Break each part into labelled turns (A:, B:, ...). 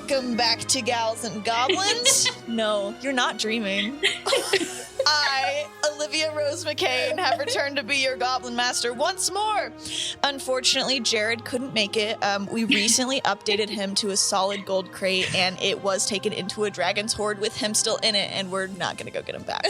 A: Welcome back to Gals and Goblins. No, you're not dreaming. I, Olivia Rose McCain, have returned to be your Goblin Master once more. Unfortunately, Jared couldn't make it. We recently updated him to a solid gold crate, and it was taken into a dragon's hoard with him still in it, and we're not going to go get him back.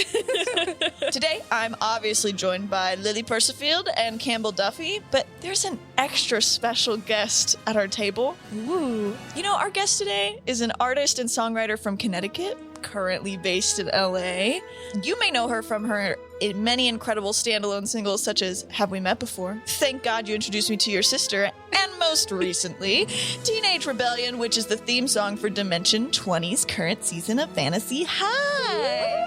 A: Today, I'm obviously joined by Lilly Percifield and Campbell Duffy, but there's an extra special guest at our table. Ooh. You know, our guest today is an artist and songwriter from Connecticut, currently based in LA. You may know her from her many incredible standalone singles such as Have We Met Before? Thank God You Introduced Me to Your Sister, and most recently, Teenage Rebellion, which is the theme song for Dimension 20's current season of Fantasy High.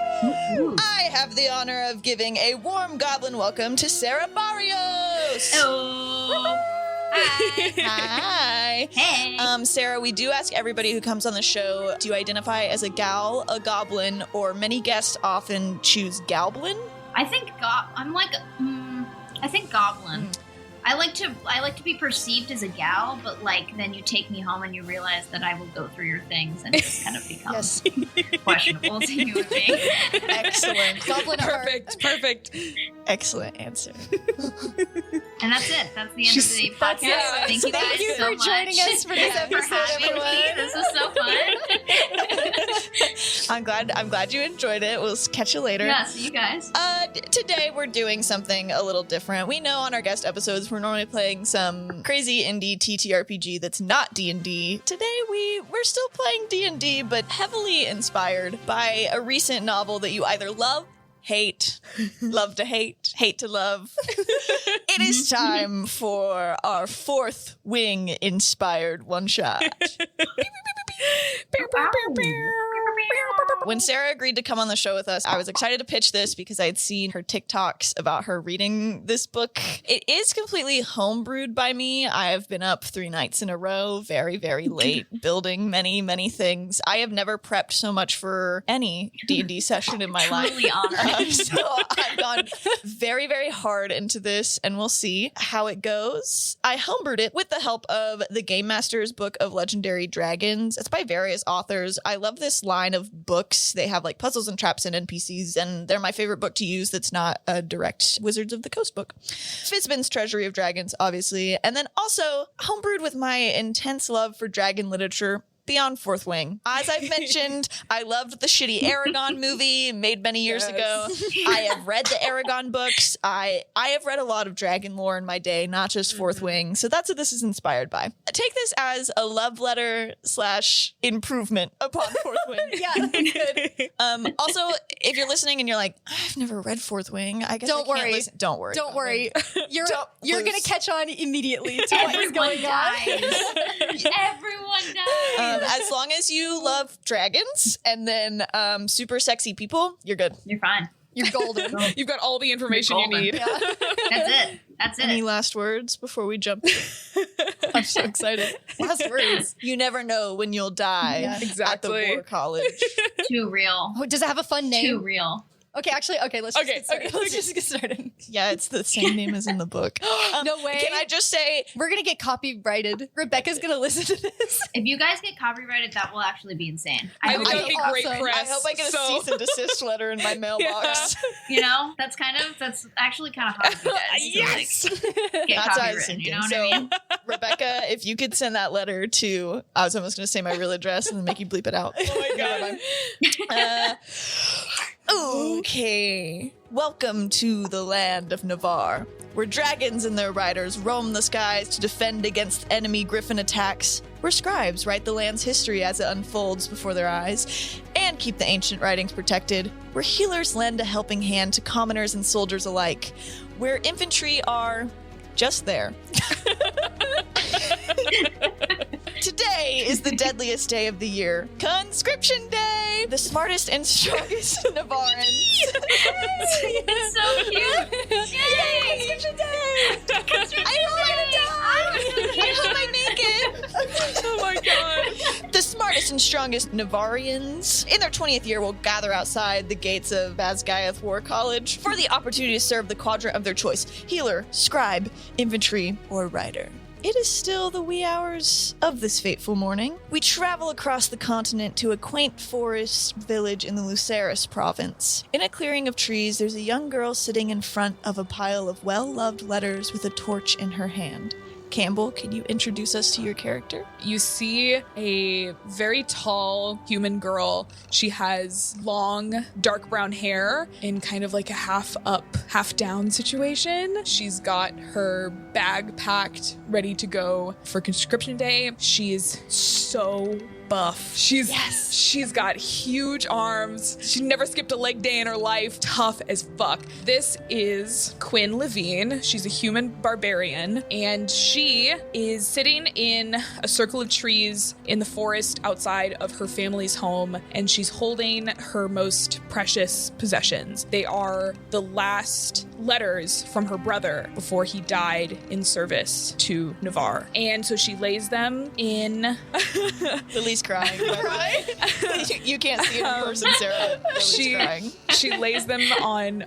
A: I have the honor of giving a warm goblin welcome to Sarah Barrios.
B: Hello.
A: Hi.
B: Hey.
A: Sarah, we do ask everybody who comes on the show, do you identify as a gal, a goblin, or many guests often choose galblin?
B: I think I think goblin. I like to be perceived as a gal, but like then you take me home and you realize that I will go through your things and it just kind of becomes questionable to you and me.
A: Excellent.
C: Goblin
D: Perfect.
A: Excellent answer.
B: And that's it. That's the end of the podcast. Thank you guys
C: Thank you
B: so
C: for
B: much.
C: joining us for this
B: for
C: episode,
B: having
C: everyone.
B: me. This was so fun.
A: I'm glad you enjoyed it. We'll catch you later.
B: Yeah, see you guys.
A: Today we're doing something a little different. We know on our guest episodes we're normally playing some crazy indie TTRPG that's not D&D. Today we're still playing D&D, but heavily inspired by a recent novel that you either love, hate, love to hate, hate to love. It is time for our Fourth Wing inspired one-shot. When Sarah agreed to come on the show with us, I was excited to pitch this because I had seen her TikToks about her reading this book. It is completely homebrewed by me. I have been up 3 nights in a row, very, very late, building many, many things. I have never prepped so much for any D&D session in my life.
B: Truly honored.
A: So I've gone very, very hard into this, and we'll see how it goes. I homebrewed it with the help of the Game Master's Book of Legendary Dragons. It's by various authors. I love this line of books. They have like puzzles and traps and NPCs, and they're my favorite book to use that's not a direct Wizards of the Coast book. Fizban's Treasury of Dragons, obviously. And then also homebrewed with my intense love for dragon literature beyond Fourth Wing. As I've mentioned, I loved the shitty Aragon movie made many years ago. I have read the Aragon books. I have read a lot of dragon lore in my day, not just Fourth Wing. So that's what this is inspired by. Take this as a love letter / improvement upon Fourth Wing.
C: Yeah, good.
A: Also, if you're listening and you're like, I've never read Fourth Wing, I guess
C: Don't
A: I can't
C: worry.
A: listen. Don't worry.
C: Don't worry. You're
A: lose.
C: gonna catch on immediately to what is
B: Everyone
C: going on.
B: dies. Everyone dies.
A: As long as you love dragons and then super sexy people, you're good.
B: You're fine.
C: You're golden.
D: You've got all the information you
B: Golden.
D: need.
C: Yeah.
B: That's it. That's
A: Any
B: it.
A: last words before we jump in? I'm so excited.
C: Last words.
A: You never know when you'll die
C: Yeah,
A: at the
D: exactly.
A: war college.
B: Too real.
C: Oh, does it have a fun
B: Too
C: name?
B: real.
C: Okay, actually, let's just
D: Okay,
C: get started.
D: okay,
C: Let's just get started.
A: Yeah, it's the same name as in the book.
C: No way.
A: Can I just say,
C: We're gonna get copyrighted. Rebecca's gonna listen to this.
B: If you guys get copyrighted, that will actually be insane.
D: I
B: hope
D: think that
B: you
D: would be
B: do.
D: great
C: awesome.
D: press.
A: I hope I get a
D: so-
A: cease and desist letter in my mailbox.
B: You know, that's actually kind of hard for you guys.
D: Yes!
B: To, like, get
A: That's what I was
B: copywritten,
A: thinking.
B: you know what
A: So,
B: I mean?
A: Rebecca, if you could send that letter to, I was almost going to say my real address and then make you bleep it out.
D: Oh my god.
A: Okay. Welcome to the land of Navarre, where dragons and their riders roam the skies to defend against enemy griffin attacks, where scribes write the land's history as it unfolds before their eyes, and keep the ancient writings protected, where healers lend a helping hand to commoners and soldiers alike, where infantry are just there. Today is the deadliest day of the year, Conscription Day! The smartest and strongest Navarrans.
B: It's so cute. Yay!
A: Conscription Day! I hope I make it!
D: Oh my god.
A: The smartest and strongest Navarians in their 20th year will gather outside the gates of Asgaeth War College for the opportunity to serve the quadrant of their choice: healer, scribe, infantry, or rider. It is still the wee hours of this fateful morning. We travel across the continent to a quaint forest village in the Luceris province. In a clearing of trees, there's a young girl sitting in front of a pile of well-loved letters with a torch in her hand. Campbell, can you introduce us to your character?
D: You see a very tall human girl. She has long, dark brown hair in kind of like a half up, half down situation. She's got her bag packed, ready to go for conscription day. She is so buff. She's got huge arms. She never skipped a leg day in her life. Tough as fuck. This is Quinn Levine. She's a human barbarian, and she is sitting in a circle of trees in the forest outside of her family's home, and she's holding her most precious possessions. They are the last letters from her brother before he died in service to Navarre. And so she lays them in
A: Lily's crying. You can't see it in person, Sarah. Lily's crying.
D: She lays them on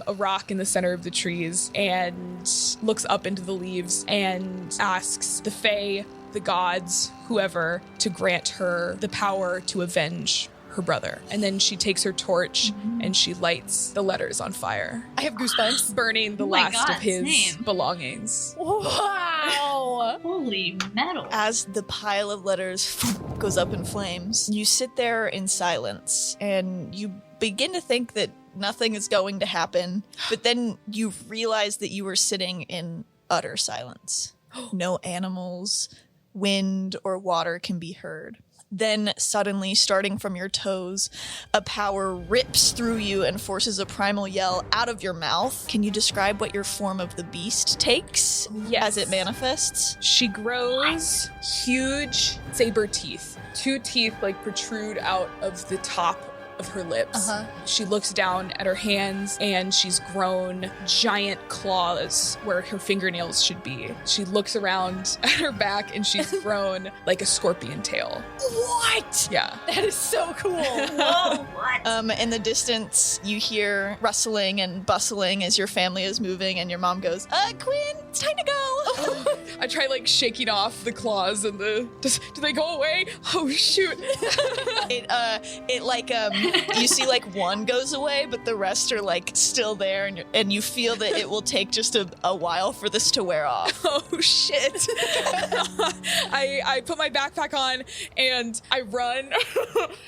D: a rock in the center of the trees and looks up into the leaves and asks the Fae, the gods, whoever, to grant her the power to avenge her brother. And then she takes her torch and she lights the letters on fire.
C: I have goosebumps.
D: Burning the last of his belongings.
C: Wow.
B: Holy metal.
A: As the pile of letters goes up in flames, you sit there in silence and you begin to think that nothing is going to happen, but then you realize that you were sitting in utter silence. No animals, wind, or water can be heard. Then suddenly, starting from your toes, a power rips through you and forces a primal yell out of your mouth. Can you describe what your form of the beast takes as it manifests?
D: She grows huge saber teeth. 2 teeth like protrude out of the top of her lips. She looks down at her hands and she's grown giant claws where her fingernails should be. She looks around at her back and she's grown like a scorpion tail.
C: What?
D: Yeah.
C: That is so cool.
B: Whoa, what?
A: In the distance, you hear rustling and bustling as your family is moving, and your mom goes, Quinn, it's time to go.
D: I try like shaking off the claws and do they go away? Oh shoot.
A: You see like one goes away, but the rest are like still there, and you feel that it will take just a while for this to wear off.
D: Oh shit. I put my backpack on and I run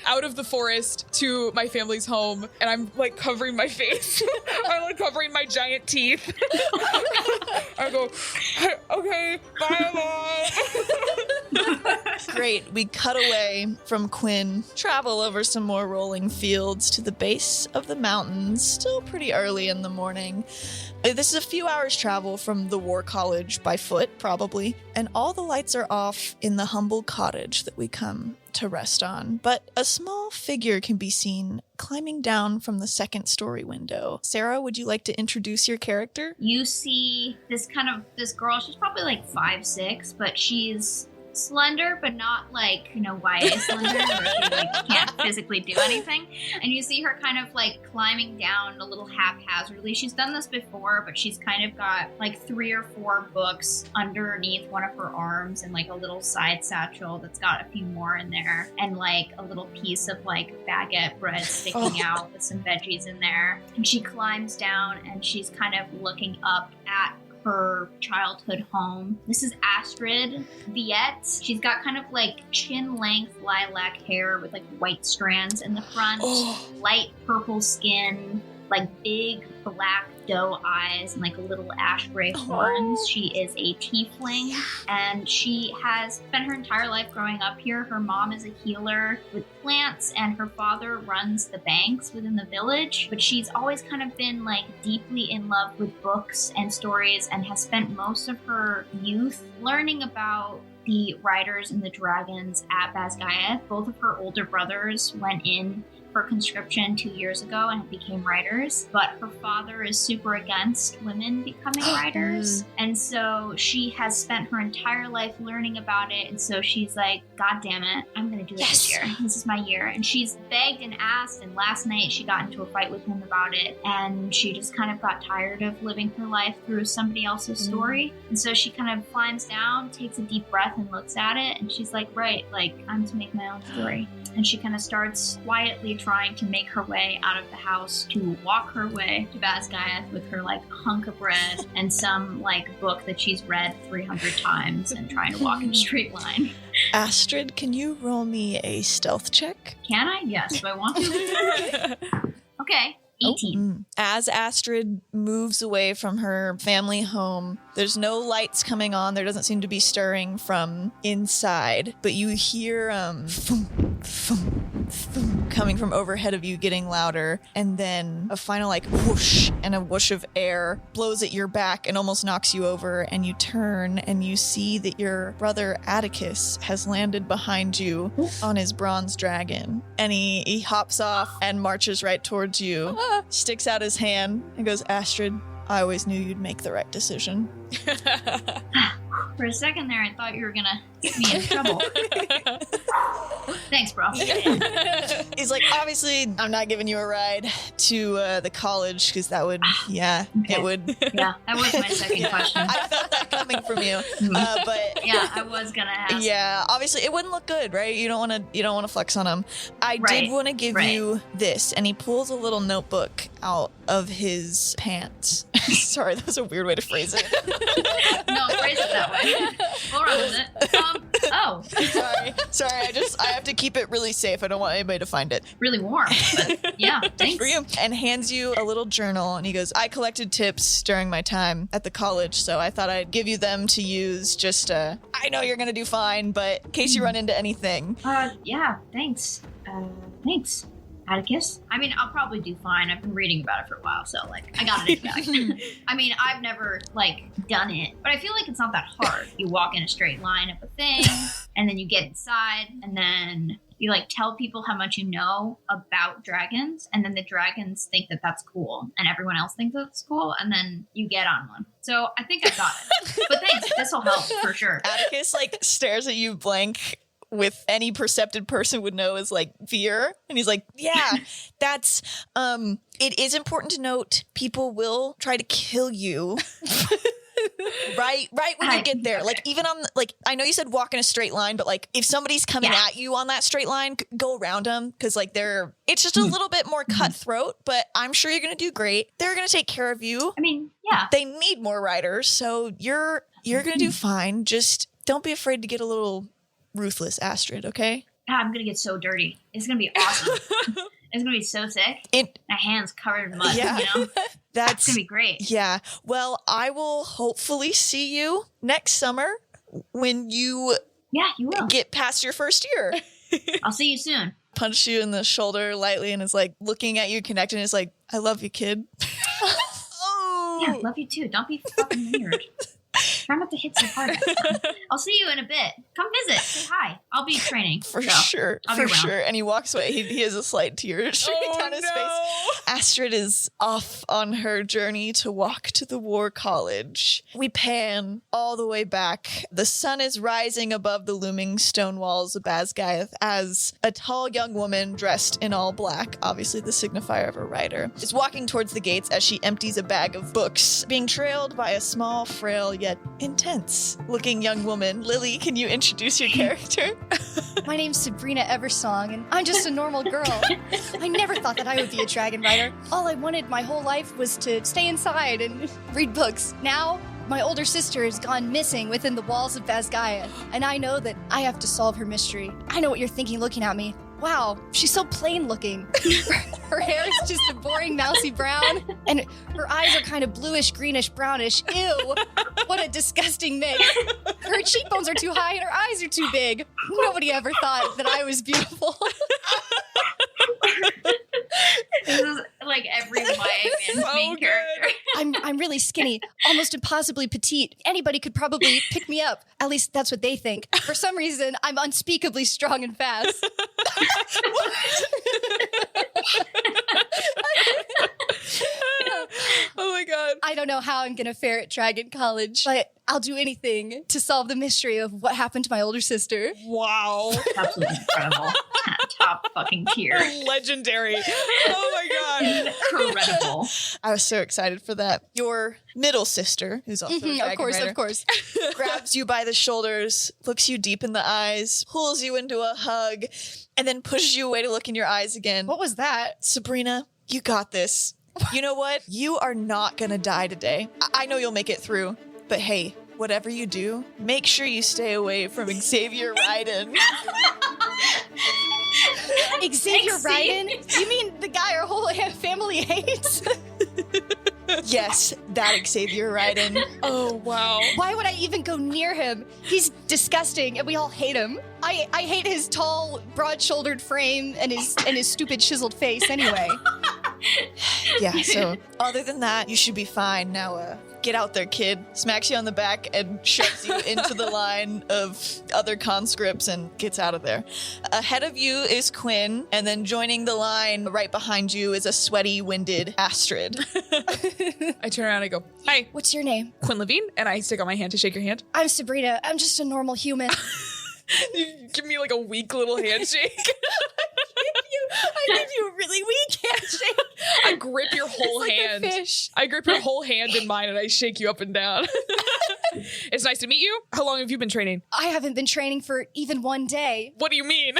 D: out of the forest to my family's home, and I'm like covering my face. I'm like covering my giant teeth. I go, okay, bye, Mom.
A: Great. We cut away from Quinn, travel over some more rolling fields to the base of the mountains, still pretty early in the morning. This is a few hours travel from the War College by foot, probably, and all the lights are off in the humble cottage that we come to rest on. But a small figure can be seen climbing down from the second story window. Sarah, would you like to introduce your character?
B: You see this girl, she's probably like 5'6", but she's slender, but not like, YA slender, where she like can't physically do anything. And you see her kind of like climbing down a little haphazardly. She's done this before, but she's kind of got like 3 or 4 books underneath one of her arms, and like a little side satchel that's got a few more in there, and like a little piece of like baguette bread sticking out with some veggies in there. And she climbs down and she's kind of looking up at her childhood home. This is Astrid Viette. She's got kind of like chin-length lilac hair with like white strands in the front, light purple skin, like big black doe eyes, and like little ash gray horns. She is a tiefling, and she has spent her entire life growing up here. Her mom is a healer with plants, and her father runs the banks within the village, but she's always kind of been like deeply in love with books and stories, and has spent most of her youth learning about the riders and the dragons at Basgaia. Both of her older brothers went in for conscription 2 years ago and became writers, but her father is super against women becoming writers. And so she has spent her entire life learning about it. And so she's like, God damn it, I'm going to do it this year. This is my year. And she's begged and asked. And last night she got into a fight with him about it. And she just kind of got tired of living her life through somebody else's story. And so she kind of climbs down, takes a deep breath and looks at it. And she's like, right, like I'm to make my own story. And she kind of starts quietly trying to make her way out of the house to walk her way to Basgiath with her like hunk of bread and some like book that she's read 300 times and trying to walk in a straight line.
A: Astrid, can you roll me a stealth check?
B: Can I? Yes. Do I want to? Okay. 18.
A: As Astrid moves away from her family home, there's no lights coming on. There doesn't seem to be stirring from inside, but you hear thum, thum, thum, coming from overhead of you, getting louder, and then a final like whoosh, and a whoosh of air blows at your back and almost knocks you over, and you turn and you see that your brother Atticus has landed behind you on his bronze dragon, and he hops off and marches right towards you, sticks out his hand and goes, Astrid, I always knew you'd make the right decision.
B: For a second there, I thought you were gonna get me in trouble. Thanks, bro.
A: He's like, obviously, I'm not giving you a ride to the college because that would, it would.
B: Yeah, that was my second question.
A: I felt that coming from you, but
B: yeah, I was gonna ask.
A: Yeah, obviously, it wouldn't look good, right? You don't want to flex on him. I did want to give you this, and he pulls a little notebook out of his pants. Sorry, that was a weird way to phrase it.
B: No, phrase it that way. We'll run with it.
A: Sorry. I have to keep it really safe. I don't want anybody to find it.
B: Really warm. But yeah, thanks.
A: For you. And hands you a little journal, and he goes, I collected tips during my time at the college, so I thought I'd give you them to use just I know you're gonna do fine, but in case you run into anything.
B: Yeah, thanks. Thanks. Atticus? I mean, I'll probably do fine. I've been reading about it for a while, so, like, I got it back. I mean, I've never, like, done it, but I feel like it's not that hard. You walk in a straight line up a thing, and then you get inside, and then you, like, tell people how much you know about dragons, and then the dragons think that that's cool, and everyone else thinks that's cool, and then you get on one. So I think I got it. But thanks. This will help, for sure.
A: Atticus, like, stares at you blank with any perceptive person would know is like fear. And he's like, yeah, that's, it is important to note people will try to kill you. right when you get there. Like even on, like, I know you said walk in a straight line, but like if somebody's coming at you on that straight line, go around them. Cause like it's just a little bit more cutthroat, but I'm sure you're going to do great. They're going to take care of you.
B: I mean, yeah.
A: They need more writers. So you're going to do fine. Just don't be afraid to get a little ruthless, Astrid, okay?
B: God, I'm gonna get so dirty. It's gonna be awesome. It's gonna be so sick. My hands covered in mud, you know? That's gonna be great.
A: Yeah. Well, I will hopefully see you next summer when you
B: you will
A: get past your first year.
B: I'll see you soon.
A: Punch you in the shoulder lightly and is like looking at you, connecting, and is like, I love you, kid.
B: Yeah, love you too. Don't be fucking weird. Try not to hit so hard. I'll see you in a bit. Come visit. Say hi. I'll be training.
A: For sure. And he walks away. He has a slight tear streaming down his face. Astrid is off on her journey to walk to the war college. We pan all the way back. The sun is rising above the looming stone walls of Basgiath as a tall young woman dressed in all black, obviously the signifier of a writer, is walking towards the gates as she empties a bag of books, being trailed by a small, frail, yet intense looking young woman. Lilly, can you introduce your character?
C: My name's Sabrina Eversong, and I'm just a normal girl. I never thought that I would be a dragon writer. All I wanted my whole life was to stay inside and read books. Now, my older sister has gone missing within the walls of Basgiath, and I know that I have to solve her mystery. I know what you're thinking looking at me. Wow, she's so plain looking. Her hair is just a boring mousy brown, and her eyes are kind of bluish, greenish, brownish. Ew, what a disgusting mix. Her cheekbones are too high and her eyes are too big. Nobody ever thought that I was beautiful.
B: This is like every YA man's main character.
C: I'm I'm really skinny, almost impossibly petite. Anybody could probably pick me up. At least that's what they think. For some reason, I'm unspeakably strong and fast.
D: Oh my god.
C: I don't know how I'm going to fare at Dragon College, but I'll do anything to solve the mystery of what happened to my older sister.
D: Wow.
B: Absolutely incredible. Top fucking tier.
D: Legendary. Oh my god.
B: Incredible.
A: I was so excited for that. Your middle sister, who's also a dragon
C: Of course.
A: grabs you by the shoulders, looks you deep in the eyes, pulls you into a hug, and then pushes you away to look in your eyes again.
C: What was that?
A: Sabrina, you got this. You know what? You are not gonna die today. I know you'll make it through, but hey, whatever you do, make sure you stay away from Xavier Ryden.
C: Xavier Ryden? You mean the guy our whole family hates?
A: Yes, that Xavier Ryden.
D: Oh wow.
C: Why would I even go near him? He's disgusting, and we all hate him. I hate his tall, broad-shouldered frame and his stupid chiseled face anyway.
A: Yeah, so other than that, you should be fine. Now, get out there, kid. Smacks you on the back and shoves you into the line of other conscripts and gets out of there. Ahead of you is Quinn, and then joining the line right behind you is a sweaty, winded Astrid.
D: I turn around and I go, hi,
C: What's your name?
D: Quinn Levine, and I stick out my hand to shake your hand.
C: I'm Sabrina. I'm just a normal human.
D: You give me like a weak little handshake.
C: I give you a really weak handshake.
D: I grip your whole
C: Like a
D: hand.
C: fish.
D: I grip your whole hand in mine and I shake you up and down. It's nice to meet you. How long have you been training?
C: I haven't been training for even one day.
D: What do you mean?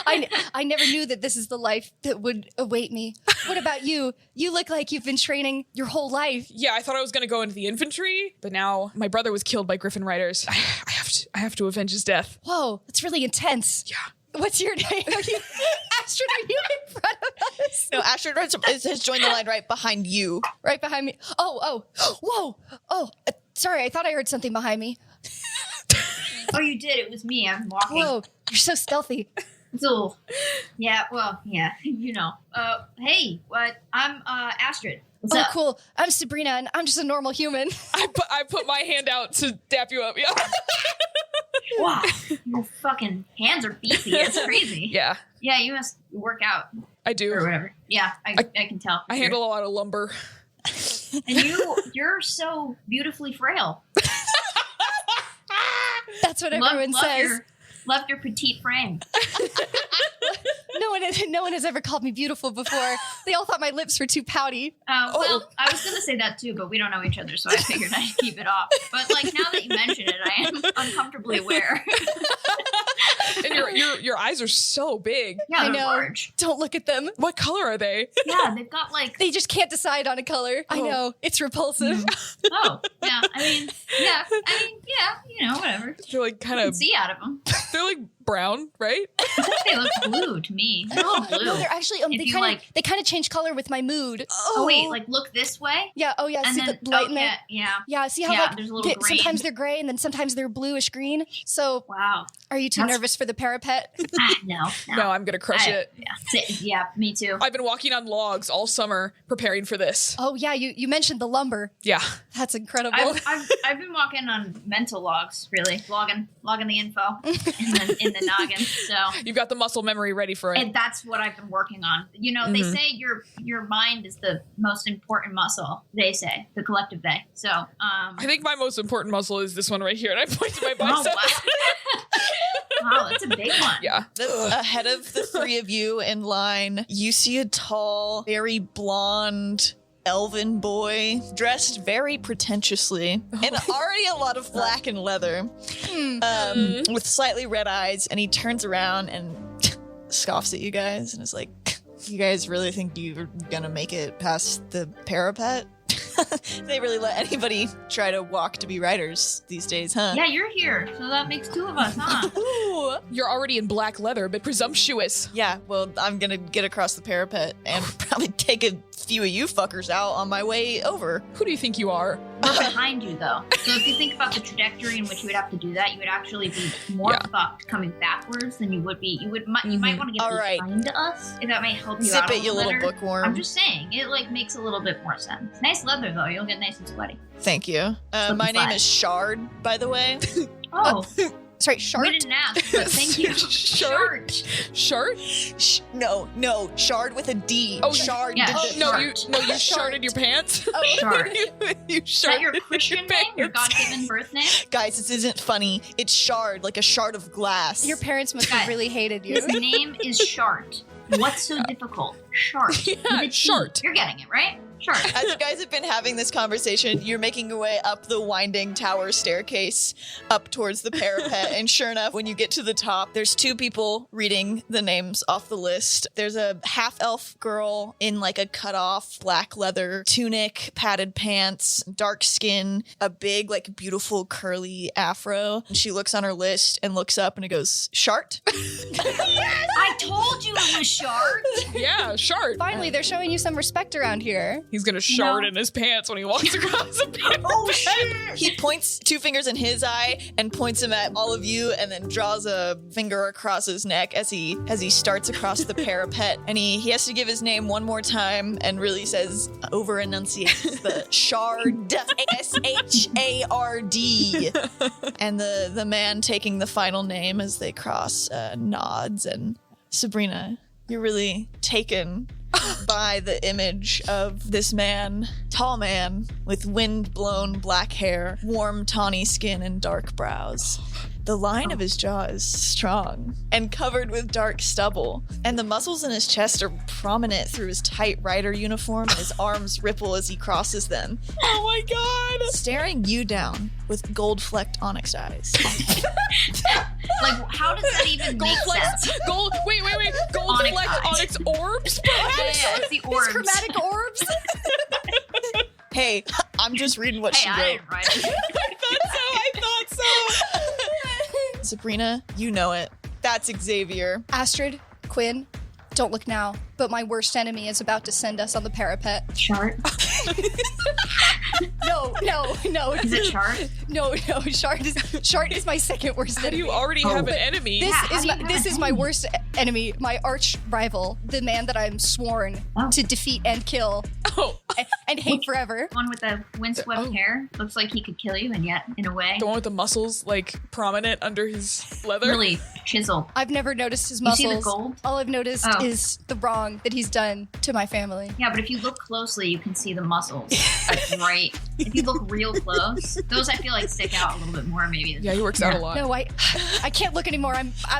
C: I never knew that this is the life that would await me. What about you? You look like you've been training your whole life.
D: Yeah, I thought I was going to go into the infantry, but now my brother was killed by Griffin riders. I have to avenge his death.
C: Whoa, that's really intense.
D: Yeah.
C: What's your name? Astrid, are you in front of us?
A: No, Astrid has joined the line right behind you.
C: Right behind me. Oh, whoa. Oh, sorry, I thought I heard something behind me.
B: Oh, you did. It was me. I'm walking.
C: Whoa, you're so stealthy.
B: So, yeah, well, yeah, you know. Hey, what? I'm Astrid. What's
C: Oh,
B: up?
C: cool. I'm Sabrina, and I'm just a normal human.
D: I put my hand out to dap you up. Yeah.
B: Wow, your fucking hands are beefy. It's crazy.
D: Yeah,
B: Yeah, you must work out
D: I
B: or
D: do.
B: whatever. Yeah, I can tell.
D: I handle a lot of lumber.
B: And you're so beautifully frail.
C: That's what everyone says.
B: Love your petite frame.
C: No one has ever called me beautiful before. They all thought my lips were too pouty.
B: Well, I was gonna say that too, but we don't know each other, so I figured I'd keep it off. But like now that you mention it, I am uncomfortably aware.
D: And your eyes are so big.
B: Yeah,
C: I
B: they're
C: know.
B: large.
C: Don't look at them.
D: What color are they?
B: Yeah, they've got like.
C: They just can't decide on a color. I know. It's repulsive.
B: Oh, yeah. I mean, yeah. You know, whatever.
D: They're like kind
B: You can
D: of.
B: see out of them.
D: They're like brown, right?
B: They look blue to me. They're all blue.
C: No, they're actually
B: If
C: they kind of change color with my mood.
B: Oh wait, like look this way.
C: Yeah, yeah,
B: And
C: see
B: then
C: the light in there?
B: yeah.
C: Yeah, see how
B: Yeah,
C: like
B: there's a little green.
C: sometimes they're gray and then sometimes they're bluish green. So,
B: Wow.
C: are you too
B: That's-
C: nervous for the parapet?
B: No.
D: No, I'm gonna crush it.
B: Yeah, me too.
D: I've been walking on logs all summer preparing for this.
C: Oh yeah, you mentioned the lumber.
D: Yeah.
C: That's incredible.
B: I've been walking on mental logs, really, logging the info in the noggin. So
D: You've got the muscle memory ready for it.
B: and that's what I've been working on. You know, they say your mind is the most important muscle. They say the collective they. So
D: I think my most important muscle is this one right here, and I point to my
B: oh,
D: bicep.
B: wow, that's a big one.
D: Yeah.
A: Ahead of the three of you in line, you see a tall, very blonde, elven boy dressed very pretentiously and already a lot of black and leather, with slightly red eyes, and he turns around and scoffs at you guys and is like, you guys really think you're gonna make it past the parapet? They really let anybody try to walk to be writers these days, huh?
B: Yeah, you're here, so that makes two of us, huh?
A: Ooh.
D: You're already in black leather, but presumptuous.
A: Yeah, well, I'm gonna get across the parapet, and probably take a few of you fuckers out on my way over.
D: Who do you think you are?
B: We're behind you, though. So if you think about the trajectory in which you would have to do that, you would actually be more fucked coming backwards than you would be. You might want to get behind us, if that might help you
A: Zip
B: out
A: it, you little bookworm.
B: I'm just saying, it like makes a little bit more sense. Nice leather, though. You'll get nice and sweaty.
A: Thank you. My name is Shard, by the way.
B: Oh.
C: Sorry, Shart?
B: We didn't ask, but thank you.
D: Shart? Shart?
A: No, Shard with a D.
D: Oh,
A: Shard.
B: Yeah.
D: You sharted your pants?
B: Oh, Shart.
D: You
B: Is that your Christian name? Your
D: pants.
B: God-given birth name?
A: Guys, this isn't funny. It's Shard, like a shard of glass.
C: Your parents must have really hated you.
B: His name is Shart. What's so difficult? Shart.
D: Yeah,
B: With a T.
D: Shart.
B: You're getting it, right? Shart.
A: As you guys have been having this conversation, you're making your way up the winding tower staircase up towards the parapet. And sure enough, when you get to the top, there's two people reading the names off the list. There's a half-elf girl in like a cut-off black leather tunic, padded pants, dark skin, a big, like beautiful curly afro. And she looks on her list and looks up and it goes, Shart?
B: I told you it was Shart.
D: Yeah, Shart.
C: Finally, they're showing you some respect around here.
D: He's gonna shard in his pants when he walks across the parapet.
B: Oh, shit.
A: He points two fingers in his eye and points them at all of you and then draws a finger across his neck as he starts across the parapet. And he has to give his name one more time and really says, over enunciates the Shard, S-H-A-R-D. And the man taking the final name as they cross nods. And Sabrina, you're really taken by the image of this man, tall man with wind-blown black hair, warm tawny skin, and dark brows. The line of his jaw is strong and covered with dark stubble, and the muscles in his chest are prominent through his tight rider uniform, and his arms ripple as he crosses them.
D: Oh my god!
A: Staring you down with gold-flecked onyx eyes.
B: Like, how does that even make sense?
D: Wait. Gold
B: Onyx
D: flecked
B: eyes.
D: onyx orbs?
B: Yeah, it's the orbs.
C: Chromatic orbs?
A: Hey, I'm just reading what she
B: Hey, I
A: wrote.
B: didn't write it.
D: I thought so.
A: Sabrina, you know it. That's Xavier.
C: Astrid, Quinn, don't look now, but my worst enemy is about to send us on the parapet.
B: Shart?
C: No.
B: Is it Shart?
C: No, Shart is my second worst
D: How do
C: enemy.
D: you already have an enemy?
C: This is my worst enemy, my arch rival, the man that I'm sworn to defeat and kill
D: Oh,
C: and hate forever.
B: One with the windswept hair. Looks like he could kill you, and yet, in a way,
D: the one with the muscles like prominent under his leather?
B: really chiseled.
C: I've never noticed his
B: You
C: muscles.
B: see the gold?
C: All I've noticed
B: Oh.
C: is the wrong that he's done to my family.
B: Yeah, but if you look closely, you can see the muscles. Like, right. If you look real close, those I feel like stick out a little bit more, maybe.
D: Yeah, he works out a lot.
C: No, I can't look anymore.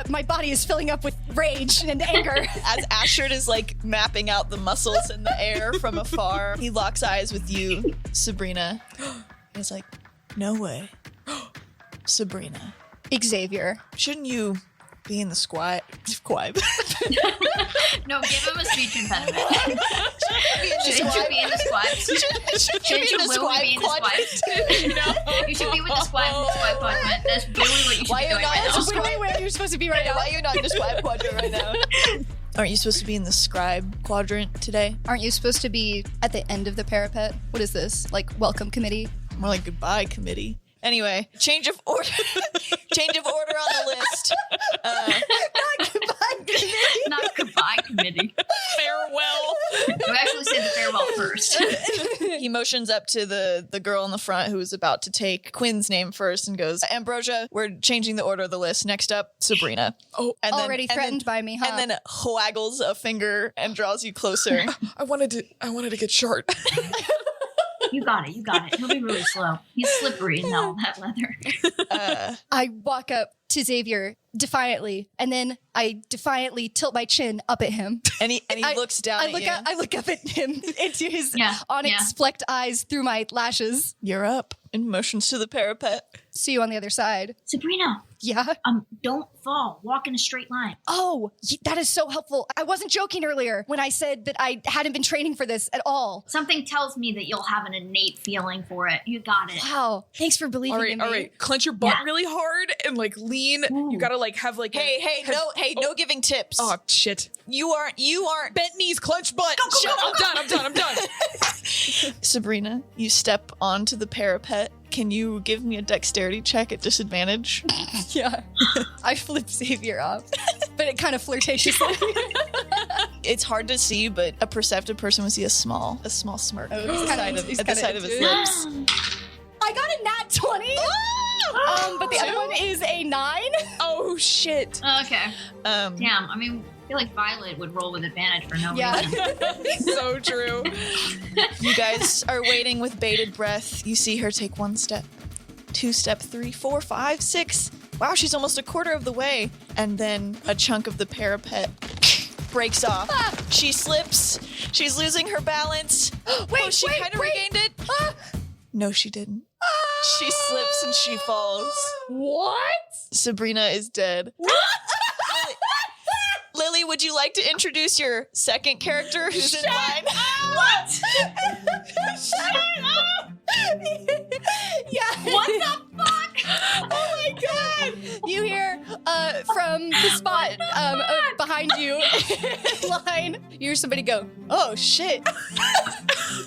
C: My body is filling up with rage and anger.
A: As Astrid is like mapping out the muscles in the air from afar, he locks eyes with you, Sabrina. He's like, no way. Sabrina,
C: Xavier.
A: shouldn't you be in the squib?
B: No, give him a speech impediment. Shouldn't you
A: Squib?
B: be in the squibs? Shouldn't you Lilly be in the squibs?
D: No.
B: You should be with the squib and the squib quadrant. That's really what you should
A: Why
B: be
A: you
B: doing
A: not
B: right
A: in
B: now.
A: the
C: Where you're supposed to be right now.
A: Why are you not in the scribe quadrant right now? Aren't you supposed to be in the scribe quadrant today?
C: Aren't you supposed to be at the end of the parapet? What is this? Like welcome committee?
A: More like goodbye committee. Anyway, change of order. Change of order on the list.
C: Not goodbye committee.
B: Not goodbye committee.
D: Farewell.
B: We actually say the farewell first.
A: He motions up to the girl in the front who is about to take Quinn's name first and goes, Ambrosia, we're changing the order of the list. Next up, Sabrina.
D: Oh,
A: And
C: Already threatened by me, huh?
A: And then waggles a finger and draws you closer.
D: I wanted to get short.
B: You got it. He'll be really slow. He's slippery in all that leather.
C: I walk up to Xavier defiantly, and then I defiantly tilt my chin up at him.
A: And he looks down at you.
C: I look up at him into his
B: Yeah,
C: onyx flecked eyes through my lashes.
A: You're up. And motions to the parapet.
C: See you on the other side.
B: Sabrina,
C: Yeah?
B: Don't fall. Walk in a straight line.
C: Oh, that is so helpful. I wasn't joking earlier when I said that I hadn't been training for this at all.
B: Something tells me that you'll have an innate feeling for it. You got it.
C: Wow. Thanks for believing in me.
D: All right. Clench your butt really hard and like lean.
B: Ooh.
D: You gotta like have like
A: No giving tips.
D: Oh shit.
A: You aren't.
D: Bent knees, clench butt. Shit, I'm done.
A: Sabrina, you step onto the parapet. Can you give me a dexterity check at disadvantage?
C: Yeah. I flip Xavier off, but it kind of flirtatiously.
A: It's hard to see, but a perceptive person would see a small smirk at the side of his lips.
C: I got a nat 20. But the other one is a 9.
D: Oh shit.
B: Okay. Damn. I mean, I feel like Violet would roll with advantage for no reason.
D: So true.
A: You guys are waiting with bated breath. You see her take 1 step, 2 step, 3, 4, 5, 6. Wow, she's almost a quarter of the way. And then a chunk of the parapet breaks off. She slips. She's losing her balance. She kind of regained it. No, she didn't. She slips and she falls.
D: What?
A: Sabrina is dead. Lily, would you like to introduce your second character who's in line?
C: What? Shut up! Yeah. What the fuck? Oh my god! You hear from the spot behind you in line, you hear somebody go, "Oh shit."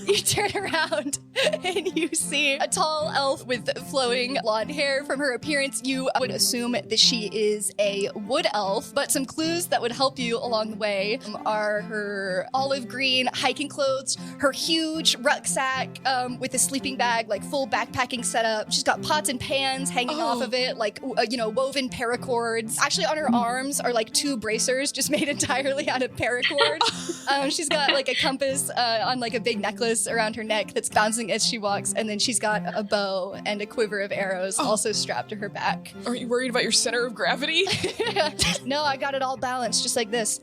C: You turn around and you see a tall elf with flowing blonde hair. From her appearance, you would assume that she is a wood elf, but some clues that would help you along the way are her olive green hiking clothes, her huge rucksack with a sleeping bag, like full backpacking setup. She's got pots and pans hanging off of it, like, woven paracords. Actually, on her arms are like 2 bracers just made entirely out of paracord. She's got like a compass on like a big necklace around her neck that's bouncing as she walks, and then she's got a bow and a quiver of arrows also strapped to her back.
D: Are you worried about your center of gravity?
C: No, I got it all balanced just like this.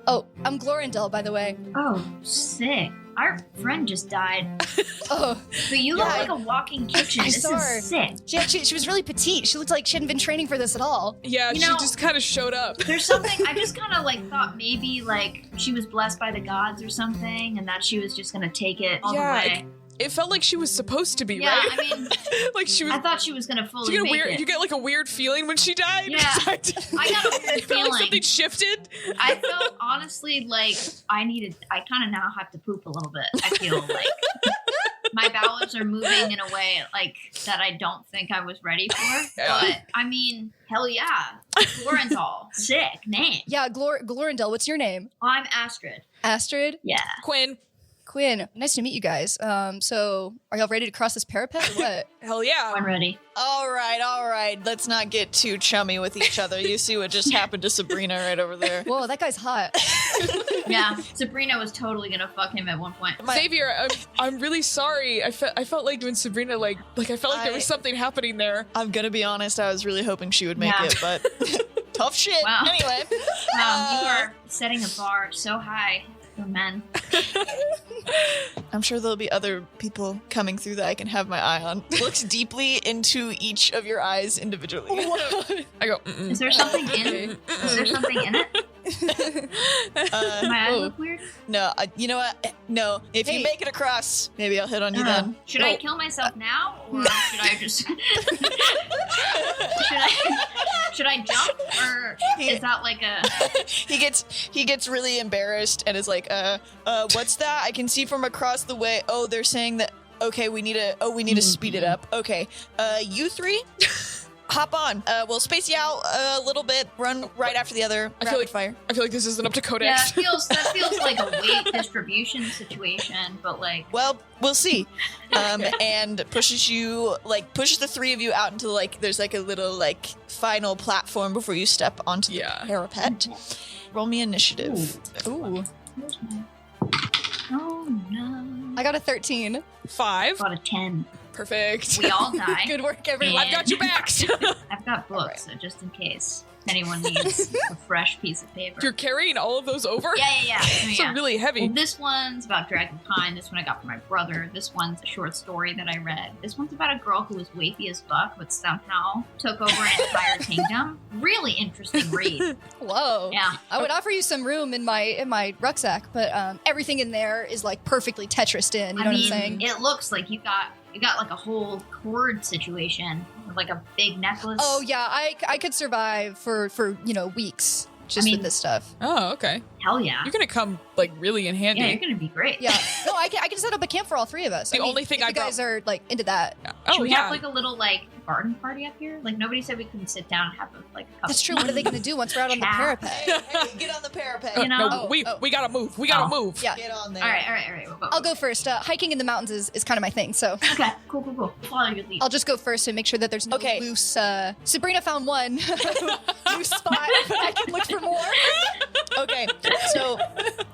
C: Oh, I'm Glorindell, by the way.
B: Oh, sick. Our friend just died.
C: Oh.
B: But you look like a walking kitchen. This is sick.
C: She was really petite. She looked like she hadn't been training for this at all.
D: Yeah, she just kind of showed up.
B: There's something, I just kind of like thought maybe like she was blessed by the gods or something and that she was just going to take it all the way.
D: It felt like she was supposed to be,
B: yeah,
D: right?
B: I mean,
D: like she was.
B: I thought she was gonna fully make it.
D: You get like a weird feeling when she died.
B: Yeah, I got a weird feeling.
D: Like something shifted.
B: I felt honestly like I kind of now have to poop a little bit. I feel like my bowels are moving in a way like that I don't think I was ready for. But I mean, hell yeah, Glorindell, sick name.
C: Yeah, Glorindell. What's your name?
B: I'm Astrid.
C: Astrid.
B: Yeah.
C: Quinn, nice to meet you guys. So are y'all ready to cross this parapet or what?
D: Hell yeah.
B: I'm ready.
A: All right. Let's not get too chummy with each other. You see what just happened to Sabrina right over there.
C: Whoa, that guy's hot.
B: Yeah, Sabrina was totally gonna fuck him at one point.
D: Xavier, I'm really sorry. I felt like when Sabrina I felt like there was something happening there.
A: I'm gonna be honest, I was really hoping she would make it, but tough shit.
B: Wow.
A: Anyway.
B: Wow, you are setting the bar so high for men.
A: I'm sure there'll be other people coming through that I can have my eye on. Looks deeply into each of your eyes individually.
D: I go,
B: Is there something in? Is there something in it? Do my eyes look weird?
A: No, you know what? No. If you make it across, maybe I'll hit on you then.
B: Should I kill myself now, or should I just? should I jump, or is that like a?
A: He gets really embarrassed and is like, what's that? I can see from across the way. Oh, they're saying that. Okay, we need to speed it up. Okay, you 3. Hop on. We'll space you out a little bit. Run right after the other.
D: I feel like this isn't up to Codex.
B: Yeah, that feels like a weight distribution situation, but like.
A: Well, we'll see. And pushes the 3 of you out into there's like a little final platform before you step onto the parapet. Roll me initiative.
C: Ooh.
B: Oh no.
C: I got a 13.
D: 5.
B: Got a 10.
D: Perfect.
B: We all die.
C: Good work, everyone.
D: I've got your backs.
B: I've got books, so just in case anyone needs a fresh piece of paper.
D: You're carrying all of those over?
B: Yeah.
D: It's really heavy.
B: Well, this one's about Dragon Pine. This one I got from my brother. This one's a short story that I read. This one's about a girl who was wafy as fuck, but somehow took over an entire kingdom. Really interesting read.
C: Whoa.
B: Yeah.
C: I would offer you some room in my rucksack, but everything in there is like perfectly Tetrised in. You know what I'm saying?
B: It looks like you got like a whole cord situation with like a big necklace.
C: Oh yeah, I could survive for weeks just with this stuff.
D: Oh, okay.
B: Hell yeah.
D: You're going to come, like, really in handy.
B: Yeah, you're gonna be great.
C: Yeah. No, I can set up a camp for all three of us.
D: The only thing
C: if
D: I
C: you guys are like into that.
D: Oh,
B: Should we
D: yeah.
B: have like a little like garden party up here? Like nobody said we couldn't sit down and have like a cup
C: That's
B: of
C: true. What are they going to do once we're out on the
B: Chat.
C: parapet?
A: Hey, get on the parapet.
B: You know?
D: No, we gotta move. We gotta move.
C: Yeah.
A: Get on there.
B: All right. We'll go.
C: I'll go first. Hiking in the mountains is kind of my thing, so
B: Okay, cool. Follow your lead.
C: I'll just go first and make sure that there's no
A: Okay.
C: loose. Sabrina found one loose spot, but I can look for more.
A: Okay, so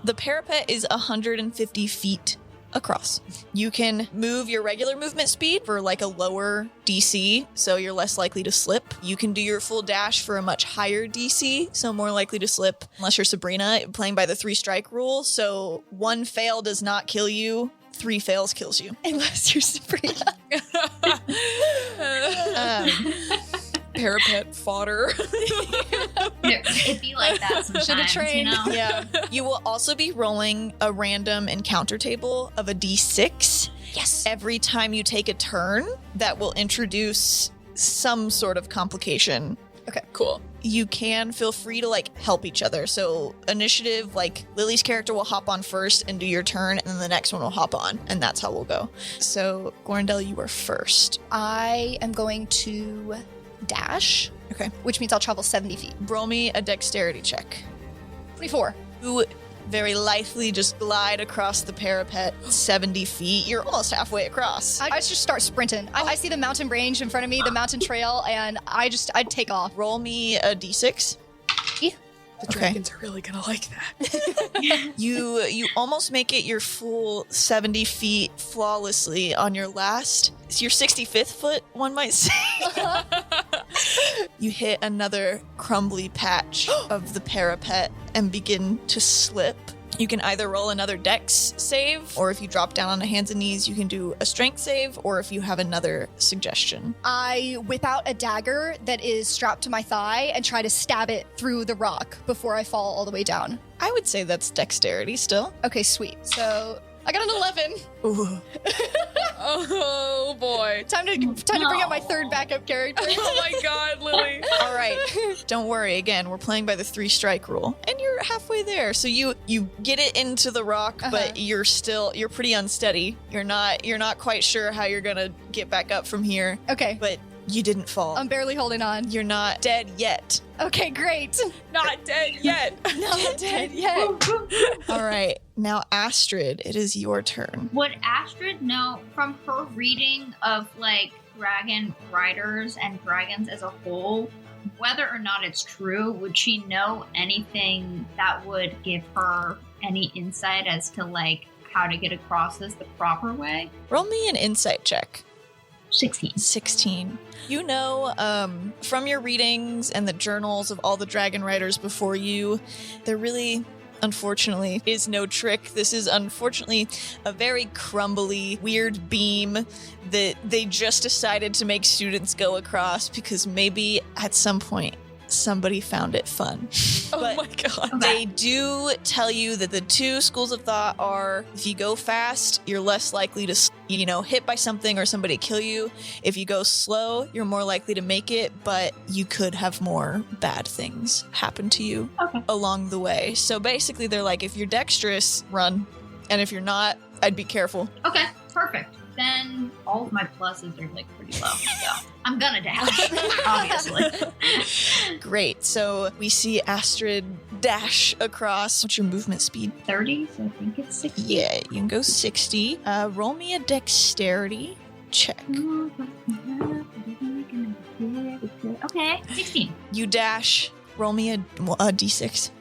A: the parapet is 150 feet across. You can move your regular movement speed for like a lower DC, so you're less likely to slip. You can do your full dash for a much higher DC, so more likely to slip unless you're Sabrina, playing by the 3-strike rule. So 1 fail does not kill you, 3 fails kills you.
C: Unless you're Sabrina.
D: Parapet fodder.
B: It'd be like that sometimes.
C: Should've trained.
B: You know?
A: Yeah. You will also be rolling a random encounter table of a D6.
C: Yes.
A: Every time you take a turn, that will introduce some sort of complication.
C: Okay.
D: Cool.
A: You can feel free to like help each other. So initiative, like Lily's character will hop on first and do your turn, and then the next one will hop on, and that's how we'll go. So Glorindell, you are first.
C: I am going to dash.
A: Okay.
C: Which means I'll travel 70 feet.
A: Roll me a dexterity check.
C: 24.
A: You very lightly just glide across the parapet 70 feet. You're almost halfway across.
C: I just start sprinting. I see the mountain range in front of me, the mountain trail, and I'd take off.
A: Roll me a d6.
D: The
A: Okay.
D: dragons are really gonna like that.
A: You almost make it your full 70 feet flawlessly on your last. It's your 65th foot, one might say. You hit another crumbly patch of the parapet and begin to slip. You can either roll another dex save, or if you drop down on the hands and knees, you can do a strength save, or if you have another suggestion.
C: I whip out a dagger that is strapped to my thigh and try to stab it through the rock before I fall all the way down.
A: I would say that's dexterity still.
C: Okay, sweet. So I got an 11.
A: Ooh.
D: Oh boy.
C: Time to bring out my third backup character.
D: Oh my god, Lily.
A: All right. Don't worry. Again, we're playing by the 3-strike rule, and you're halfway there. So you get it into the rock, but you're pretty unsteady. You're not quite sure how you're gonna get back up from here.
C: Okay.
A: But you didn't fall.
C: I'm barely holding on.
A: You're not dead yet.
C: Okay, great.
D: Not dead yet.
C: Not dead yet.
A: All right. Now, Astrid, it is your turn.
B: Would Astrid know from her reading of like dragon riders and dragons as a whole, whether or not it's true, would she know anything that would give her any insight as to like how to get across this the proper way?
A: Roll me an insight check.
B: 16.
A: 16. You know, from your readings and the journals of all the dragon riders before you, there really, unfortunately, is no trick. This is unfortunately a very crumbly, weird beam that they just decided to make students go across because maybe at some point somebody found it fun.
D: Oh
A: But
D: my god.
A: they do tell you that the 2 schools of thought are if you go fast, you're less likely to, hit by something or somebody kill you. If you go slow, you're more likely to make it, but you could have more bad things happen to you along the way. So basically, they're like, if you're dexterous, run. And if you're not, I'd be careful.
B: Okay, perfect. Then all of my pluses are like pretty low. So I'm gonna dash, obviously.
A: Great. So we see Astrid dash across. What's your movement speed?
B: 30, so I think it's 60.
A: Yeah, you can go 60. Roll me a dexterity check.
B: Okay, 16.
A: You dash. Roll me a d6.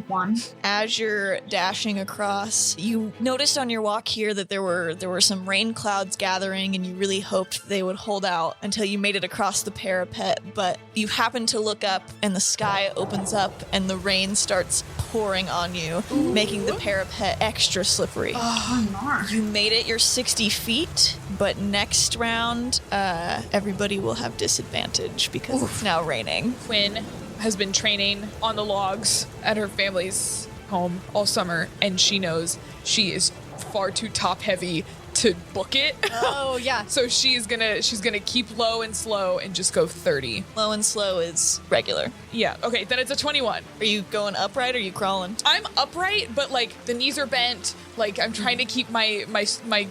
B: 1.
A: As you're dashing across, you noticed on your walk here that there were some rain clouds gathering, and you really hoped they would hold out until you made it across the parapet. But you happen to look up, and the sky opens up, and the rain starts pouring on you, making the parapet extra slippery.
B: Oh, no.
A: You made it your 60 feet, but next round, everybody will have disadvantage because it's now raining.
D: Quinn has been training on the logs at her family's home all summer, and she knows she is far too top heavy to book it.
C: Oh, yeah.
D: So she's gonna keep low and slow and just go 30.
A: Low and slow is regular.
D: Yeah, okay, then it's a 21.
A: Are you going upright or are you crawling?
D: I'm upright, but like the knees are bent. Like I'm trying to keep my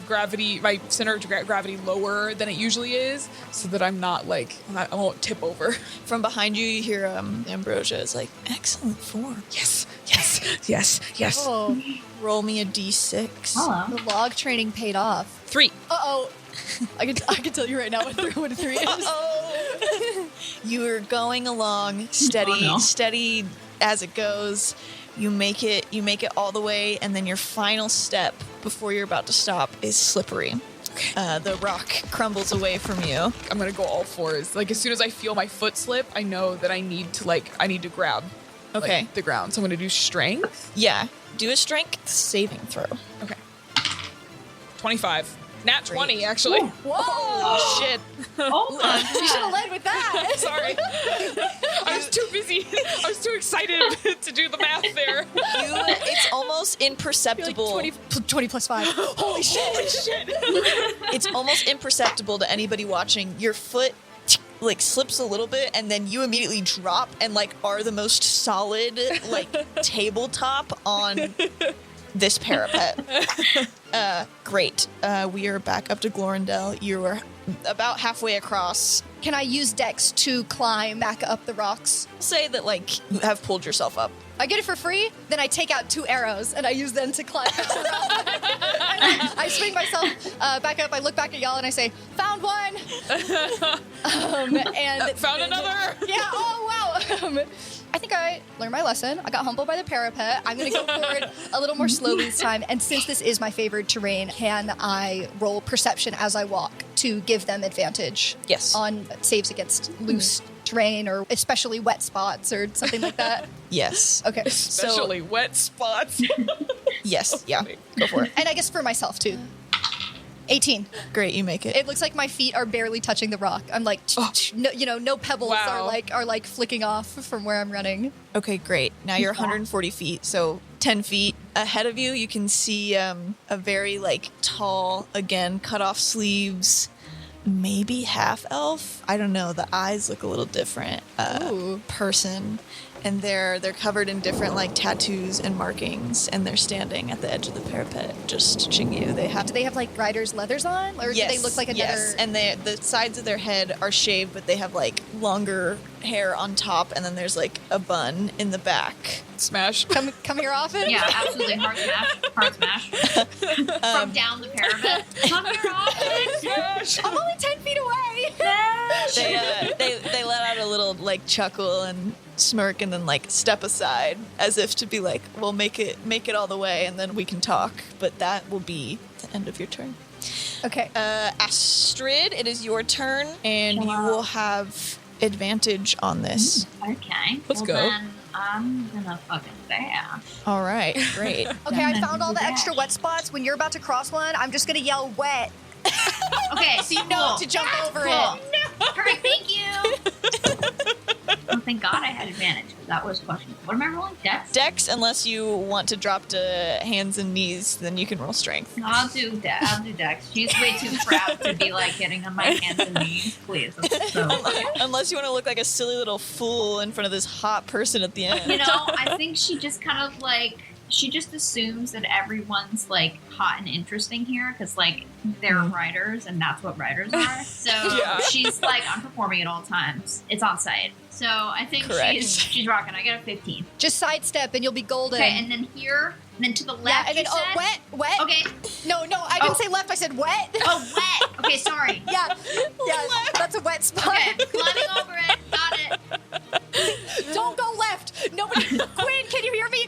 D: gravity, my center of gravity lower than it usually is, so that I'm not like I won't tip over.
A: From behind you, you hear Ambrosia is like, excellent form.
D: Yes, yes, yes, yes.
C: Oh,
A: Roll me a d6.
B: Hello.
C: the log training paid off.
D: 3.
C: Uh-oh. I can tell you right now what a 3 is.
A: Oh, you're going along steady,
B: Oh, no.
A: steady as it goes. You make it all the way, and then your final step before you're about to stop is slippery. The rock crumbles away from you.
D: I'm gonna go all fours. Like as soon as I feel my foot slip, I know that I need to grab
A: Okay.
D: the ground. So I'm gonna do strength.
A: Yeah. Do a strength saving throw.
D: Okay. 25. Nat 20, actually.
C: Whoa!
A: Oh, shit.
B: Hold on.
C: You should have led with that.
D: Sorry. I was too busy. I was too excited to do the math there.
A: It's almost
C: You're like
A: imperceptible.
C: 20 plus 5. Holy shit!
D: Holy shit.
A: It's almost imperceptible to anybody watching. Your foot like slips a little bit, and then you immediately drop and like are the most solid like tabletop on this parapet. Great. We are back up to Glorindell. You are about halfway across.
C: Can I use Dex to climb back up the rocks?
A: Say that like you have pulled yourself up.
C: I get it for free, then I take out 2 arrows and I use them to climb back around. I swing myself back up, I look back at y'all and I say, found one! And
D: Found another.
C: Yeah, oh wow! I think I learned my lesson. I got humbled by the parapet. I'm going to go forward a little more slowly this time. And since this is my favored terrain, can I roll perception as I walk to give them advantage?
A: Yes.
C: On saves against loose terrain or especially wet spots or something like that?
A: Yes.
C: Okay.
D: Especially wet spots.
A: Yes. Yeah. Go for it.
C: And I guess for myself too. 18.
A: Great. You make it.
C: It looks like my feet are barely touching the rock. I'm like, no pebbles
D: Wow.
C: are like flicking off from where I'm running.
A: Okay, great. Now you're 140 feet, so 10 feet ahead of you, you can see a very like tall, again, cut off sleeves, maybe half elf. I don't know. The eyes look a little different.
C: Ooh.
A: Person, and they're covered in different like tattoos and markings, and they're standing at the edge of the parapet, just watching you.
C: Do they have like rider's leathers on, or do they look like another?
A: Yes, and the sides of their head are shaved, but they have like longer hair on top, and then there's like a bun in the back.
D: Smash.
C: Come here often?
B: Yeah, absolutely. Hard smash. From down the parapet. Come here often.
D: Smash.
C: I'm only 10 feet away.
A: They let out a little like chuckle and smirk, and then like step aside as if to be like, we'll make it all the way, and then we can talk. But that will be the end of your turn.
C: Okay.
A: Astrid, it is your turn, and you will have advantage on this.
B: Okay.
D: Let's go.
B: Then I'm gonna fucking dash.
A: All right, great.
C: Okay, I found all the extra wet spots. When you're about to cross one, I'm just gonna yell wet.
B: Okay,
C: So you know to jump over
B: cool.
C: it.
B: Perfect, thank you. Oh, thank God I had advantage. That was questionable. What am I rolling? Dex?
A: Dex, unless you want to drop to hands and knees, then you can roll strength.
B: I'll do Dex. She's way too proud to be like getting on my hands and knees. Please. So,
A: Unless you want to look like a silly little fool in front of this hot person at the end.
B: you know, I think she just kind of like, she just assumes that everyone's like hot and interesting here because like they're writers and that's what writers are. So
D: Yeah.
B: she's like, I'm performing at all times. It's on site. So I think
A: Correct.
B: she's rocking. I get a 15.
C: Just sidestep and you'll be golden.
B: Okay, and then here, and then to the left.
C: yeah, and then
B: you said?
C: wet.
B: Okay.
C: No, I didn't say left. I said wet.
B: Oh, wet. Okay, sorry.
C: Yeah, that's a wet spot.
B: Okay, climbing over it. Got it.
C: Don't go left. Nobody. Quinn, can you hear me?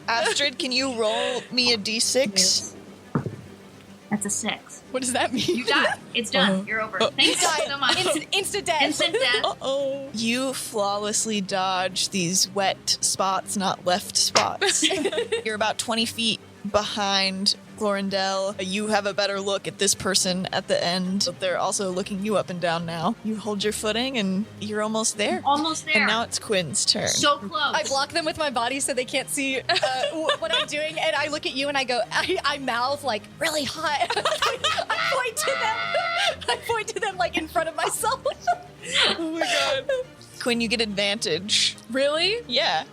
A: Astrid, can you roll me a d6?
B: That's a 6.
C: What does that mean?
B: You die. It's done. You're over. Thanks so much.
C: Instant death.
B: Instant death.
D: Uh-oh.
A: You flawlessly dodge these wet spots, not left spots. You're about 20 feet behind Glorindell. You have a better look at this person at the end. They're also looking you up and down now. You hold your footing and you're almost there.
B: Almost there.
A: And now it's Quinn's turn.
B: So close.
C: I block them with my body so they can't see what I'm doing, and I look at you and I go, I mouth like, really hot. I point to them like in front of myself.
D: Oh my god.
A: Quinn, you get advantage.
D: Really?
A: Yeah.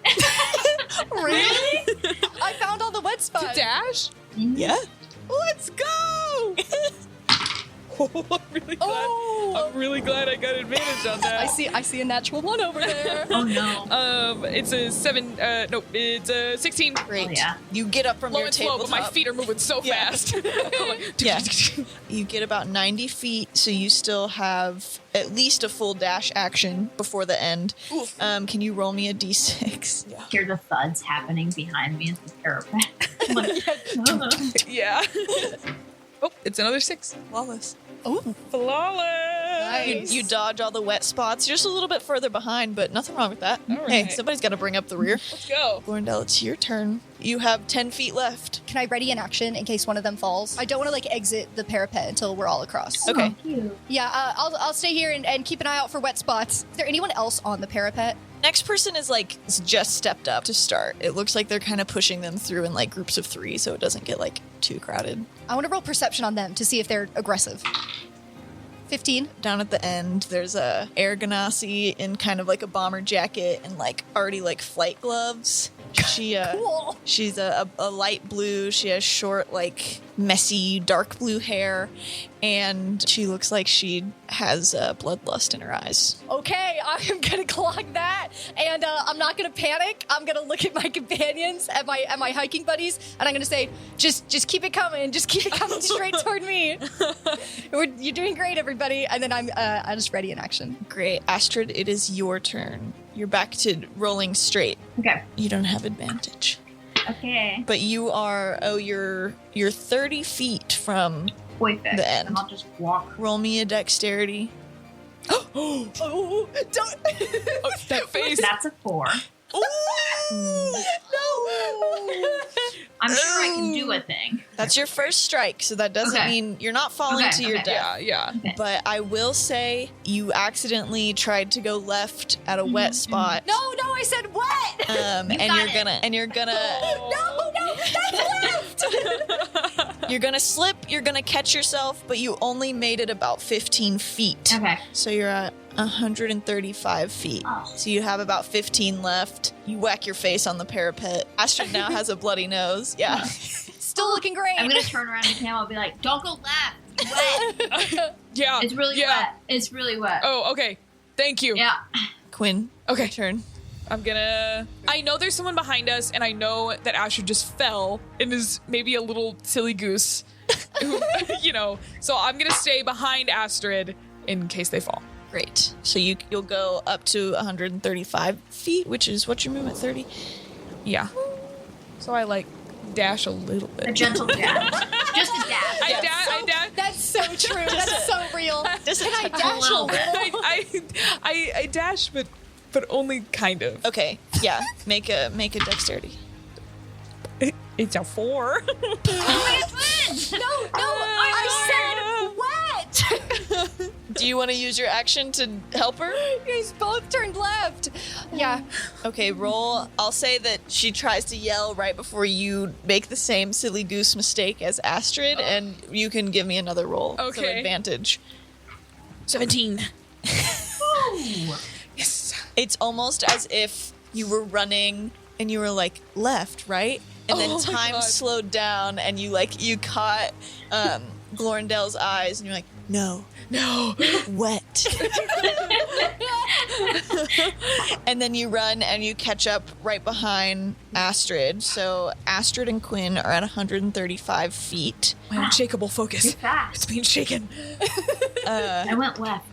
C: Really? I found all the wet spots.
D: Dash?
A: Yeah.
D: Let's go! I'm really glad I got advantage on that.
C: I see a natural 1 over there.
B: Oh no.
D: It's a 7, no, it's a 16.
A: Great.
B: Oh, yeah.
A: You get up from
D: Low
A: your
D: and slow, but my
A: tabletop.
D: feet are moving so
A: Yeah.
D: fast.
A: Yeah. You get about 90 feet, so you still have at least a full dash action before the end. Can you roll me a d6? Yeah.
B: Hear the thuds happening behind me as the parapet. I'm like,
D: Yeah. Oh, it's another 6.
A: Flawless.
C: Oh,
D: Flawless.
C: Nice.
A: You dodge all the wet spots. You're just a little bit further behind, but nothing wrong with that.
D: All
A: Hey,
D: right.
A: somebody's got to bring up the rear.
D: Let's go.
A: Glorindell, it's your turn. You have 10 feet left.
C: can I ready an action in case one of them falls? I don't want to like exit the parapet until we're all across.
A: Okay.
B: cute.
C: Yeah, I'll stay here and keep an eye out for wet spots. Is there anyone else on the parapet?
A: Next person is like just stepped up to start. It looks like they're kind of pushing them through in like groups of 3 so it doesn't get like too crowded.
C: I want to roll perception on them to see if they're aggressive. 15.
A: Down at the end, there's a Air Ganassi in kind of like a bomber jacket and like already like flight gloves.
C: Cool.
A: She's a light blue. She has short, like messy, dark blue hair, and she looks like she has bloodlust in her eyes.
C: Okay, I am gonna clock that, and I'm not gonna panic. I'm gonna look at my companions, at my hiking buddies, and I'm gonna say, just keep it coming, straight toward me. You're doing great, everybody. And then I just ready in action.
A: Great, Astrid, it is your turn. You're back to rolling straight.
B: Okay.
A: You don't have advantage,
B: Okay.
A: but you are you're 30 feet from.
B: Perfect.
A: The end.
B: And I'll just walk.
A: Roll me a dexterity.
C: Oh, don't.
D: Oh, that face.
B: That's a 4.
A: No.
B: I'm sure I can do a thing.
A: That's your first strike, so that doesn't
B: Okay.
A: mean you're not falling
B: Okay,
A: to your
B: okay.
A: death.
D: Yeah.
B: Okay.
A: But I will say you accidentally tried to go left at a wet spot.
C: No, I said what?
A: And
B: got
A: you're gonna
C: No, that's left.
A: you're gonna slip, you're gonna catch yourself, but you only made it about 15 feet.
B: Okay.
A: So you're at 135 feet.
B: Oh.
A: So you have about 15 left. You whack your face on the parapet. Astrid now has a bloody nose. Yeah.
C: Still looking great.
B: I'm gonna turn around to Campbell and be like, don't go left. It's wet.
D: Yeah.
B: It's really
D: yeah.
B: wet. It's really wet.
D: Oh, okay. Thank you.
B: Yeah.
A: Quinn,
D: Okay.
A: turn.
D: I know there's someone behind us, and I know that Astrid just fell and is maybe a little silly goose. Who, so I'm gonna stay behind Astrid in case they fall.
A: Great. So you'll go up to 135 feet, which is what's your movement, 30?
D: Yeah. So I dash a little bit.
B: A gentle dab. Just a dab.
D: I dash.
C: That's so true. That's so real.
A: Just
C: Can I
A: a
C: dash a
B: little
C: little?
D: I dash, but only kind of.
A: Okay. Yeah. Make a dexterity.
D: It's a 4.
C: No, I said wet.
A: Do you want to use your action to help her?
C: You guys both turned left. Yeah.
A: Okay, roll. I'll say that she tries to yell right before you make the same silly goose mistake as Astrid, and you can give me another roll. So
D: Okay.
A: advantage.
D: 17.
B: Ooh.
D: Yes.
A: It's almost as if you were running and you were like left, right? And then
D: Oh my
A: time
D: God.
A: slowed down and you caught Glorindell's eyes and you're like, no, wet. And then you run and you catch up right behind Astrid. So Astrid and Quinn are at 135 feet.
D: My unshakable focus.
B: You're fast.
D: It's being shaken.
B: I went left.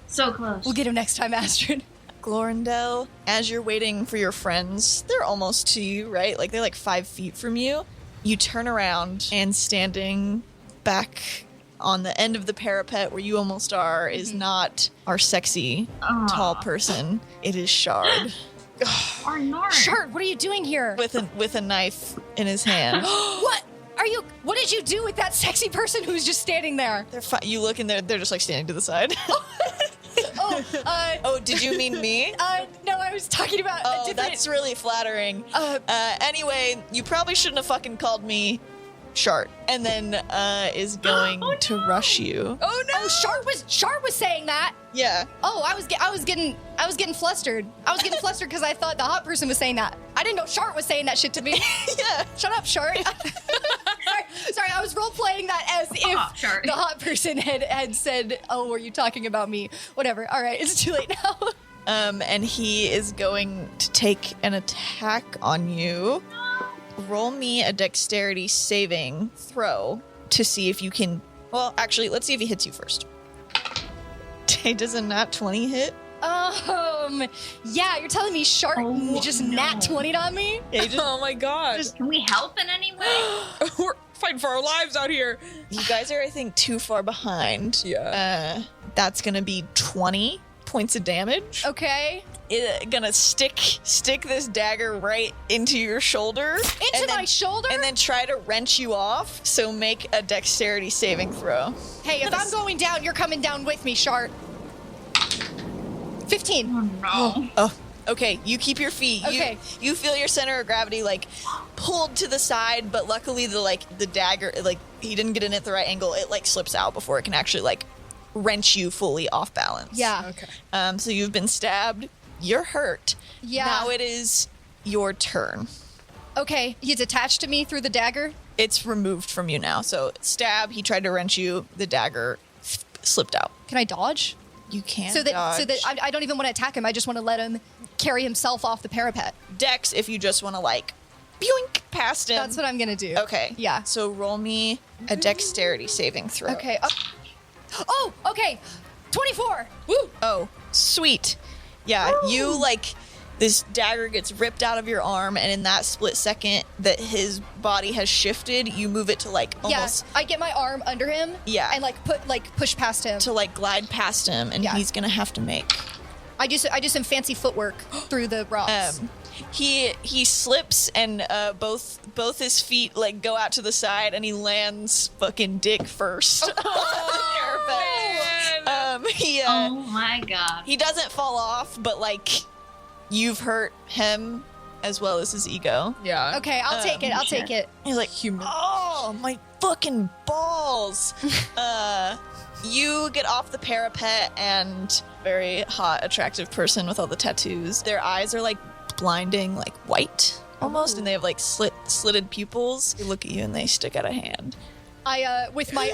B: So close.
C: We'll get him next time, Astrid.
A: Glorindell, as you're waiting for your friends, they're almost to you, right? Like, they're like 5 feet from you. You turn around, and standing back on the end of the parapet where you almost are is not our sexy, tall person. It is Shard.
B: Or Nord.
C: Shard, what are you doing here?
A: With a knife in his hand.
C: What did you do with that sexy person who's just standing there?
A: You look and they're just like standing to the side. Oh, did you mean me?
C: No, I was talking about a different...
A: that's really flattering. Anyway, you probably shouldn't have fucking called me Shard. And then is going to rush you.
C: Oh no! Oh, Shard was saying that.
A: Yeah.
C: Oh, I was getting flustered. I was getting flustered because I thought the hot person was saying that. I didn't know Shard was saying that shit to me.
A: Yeah.
C: Shut up, Shard. Sorry, I was role playing that as if the hot person had said, "Oh, were you talking about me?" Whatever. All right, it's too late now.
A: And he is going to take an attack on you. Roll me a dexterity saving throw to see if you can... Well, actually, let's see if he hits you first. Does a nat 20 hit?
C: Yeah, you're telling me Shark just nat 20'd on me?
A: Yeah,
D: Oh my god.
B: Can we help in any way?
D: We're fighting for our lives out here.
A: You guys are, I think, too far behind.
D: Yeah.
A: That's gonna be 20 points of damage.
C: Okay.
A: It's gonna stick this dagger right into your shoulder.
C: Into my shoulder?
A: And then try to wrench you off. So make a dexterity saving throw.
C: Hey, if I'm going down, you're coming down with me, Shart. 15.
B: Oh no.
A: Oh, okay. You keep your feet.
C: Okay.
A: You feel your center of gravity like pulled to the side, but luckily the dagger, like, he didn't get in at the right angle. It like slips out before it can actually like wrench you fully off balance.
C: Yeah.
D: Okay.
A: So you've been stabbed. You're hurt.
C: Yeah.
A: Now it is your turn.
C: Okay, he's attached to me through the dagger.
A: It's removed from you now. So stab, he tried to wrench you, the dagger slipped out.
C: Can I dodge?
A: You can't
C: So that
A: dodge.
C: I don't even want to attack him. I just want to let him carry himself off the parapet.
A: Dex, if you just want to like boink past him.
C: That's what I'm gonna do.
A: Okay.
C: Yeah.
A: So roll me a dexterity saving throw.
C: Okay. Oh, okay. 24.
D: Woo!
A: Oh, sweet. Yeah, you like this dagger gets ripped out of your arm, and in that split second that his body has shifted, you move it to like almost
C: I get my arm under him.
A: Yeah.
C: And push past him.
A: to like glide past him, and
C: Yeah.
A: he's gonna have to make.
C: I do some fancy footwork through the rocks.
A: He slips, and both his feet like go out to the side, and he lands fucking dick first.
B: Oh my god.
A: He doesn't fall off, but like you've hurt him as well as his ego.
D: Yeah.
C: Okay, I'll take it. I'll take it.
A: He's like, oh, my fucking balls. You get off the parapet, and very hot, attractive person with all the tattoos. Their eyes are like blinding, like white almost, and they have like slitted pupils. They look at you and they stick out a hand.
C: I with my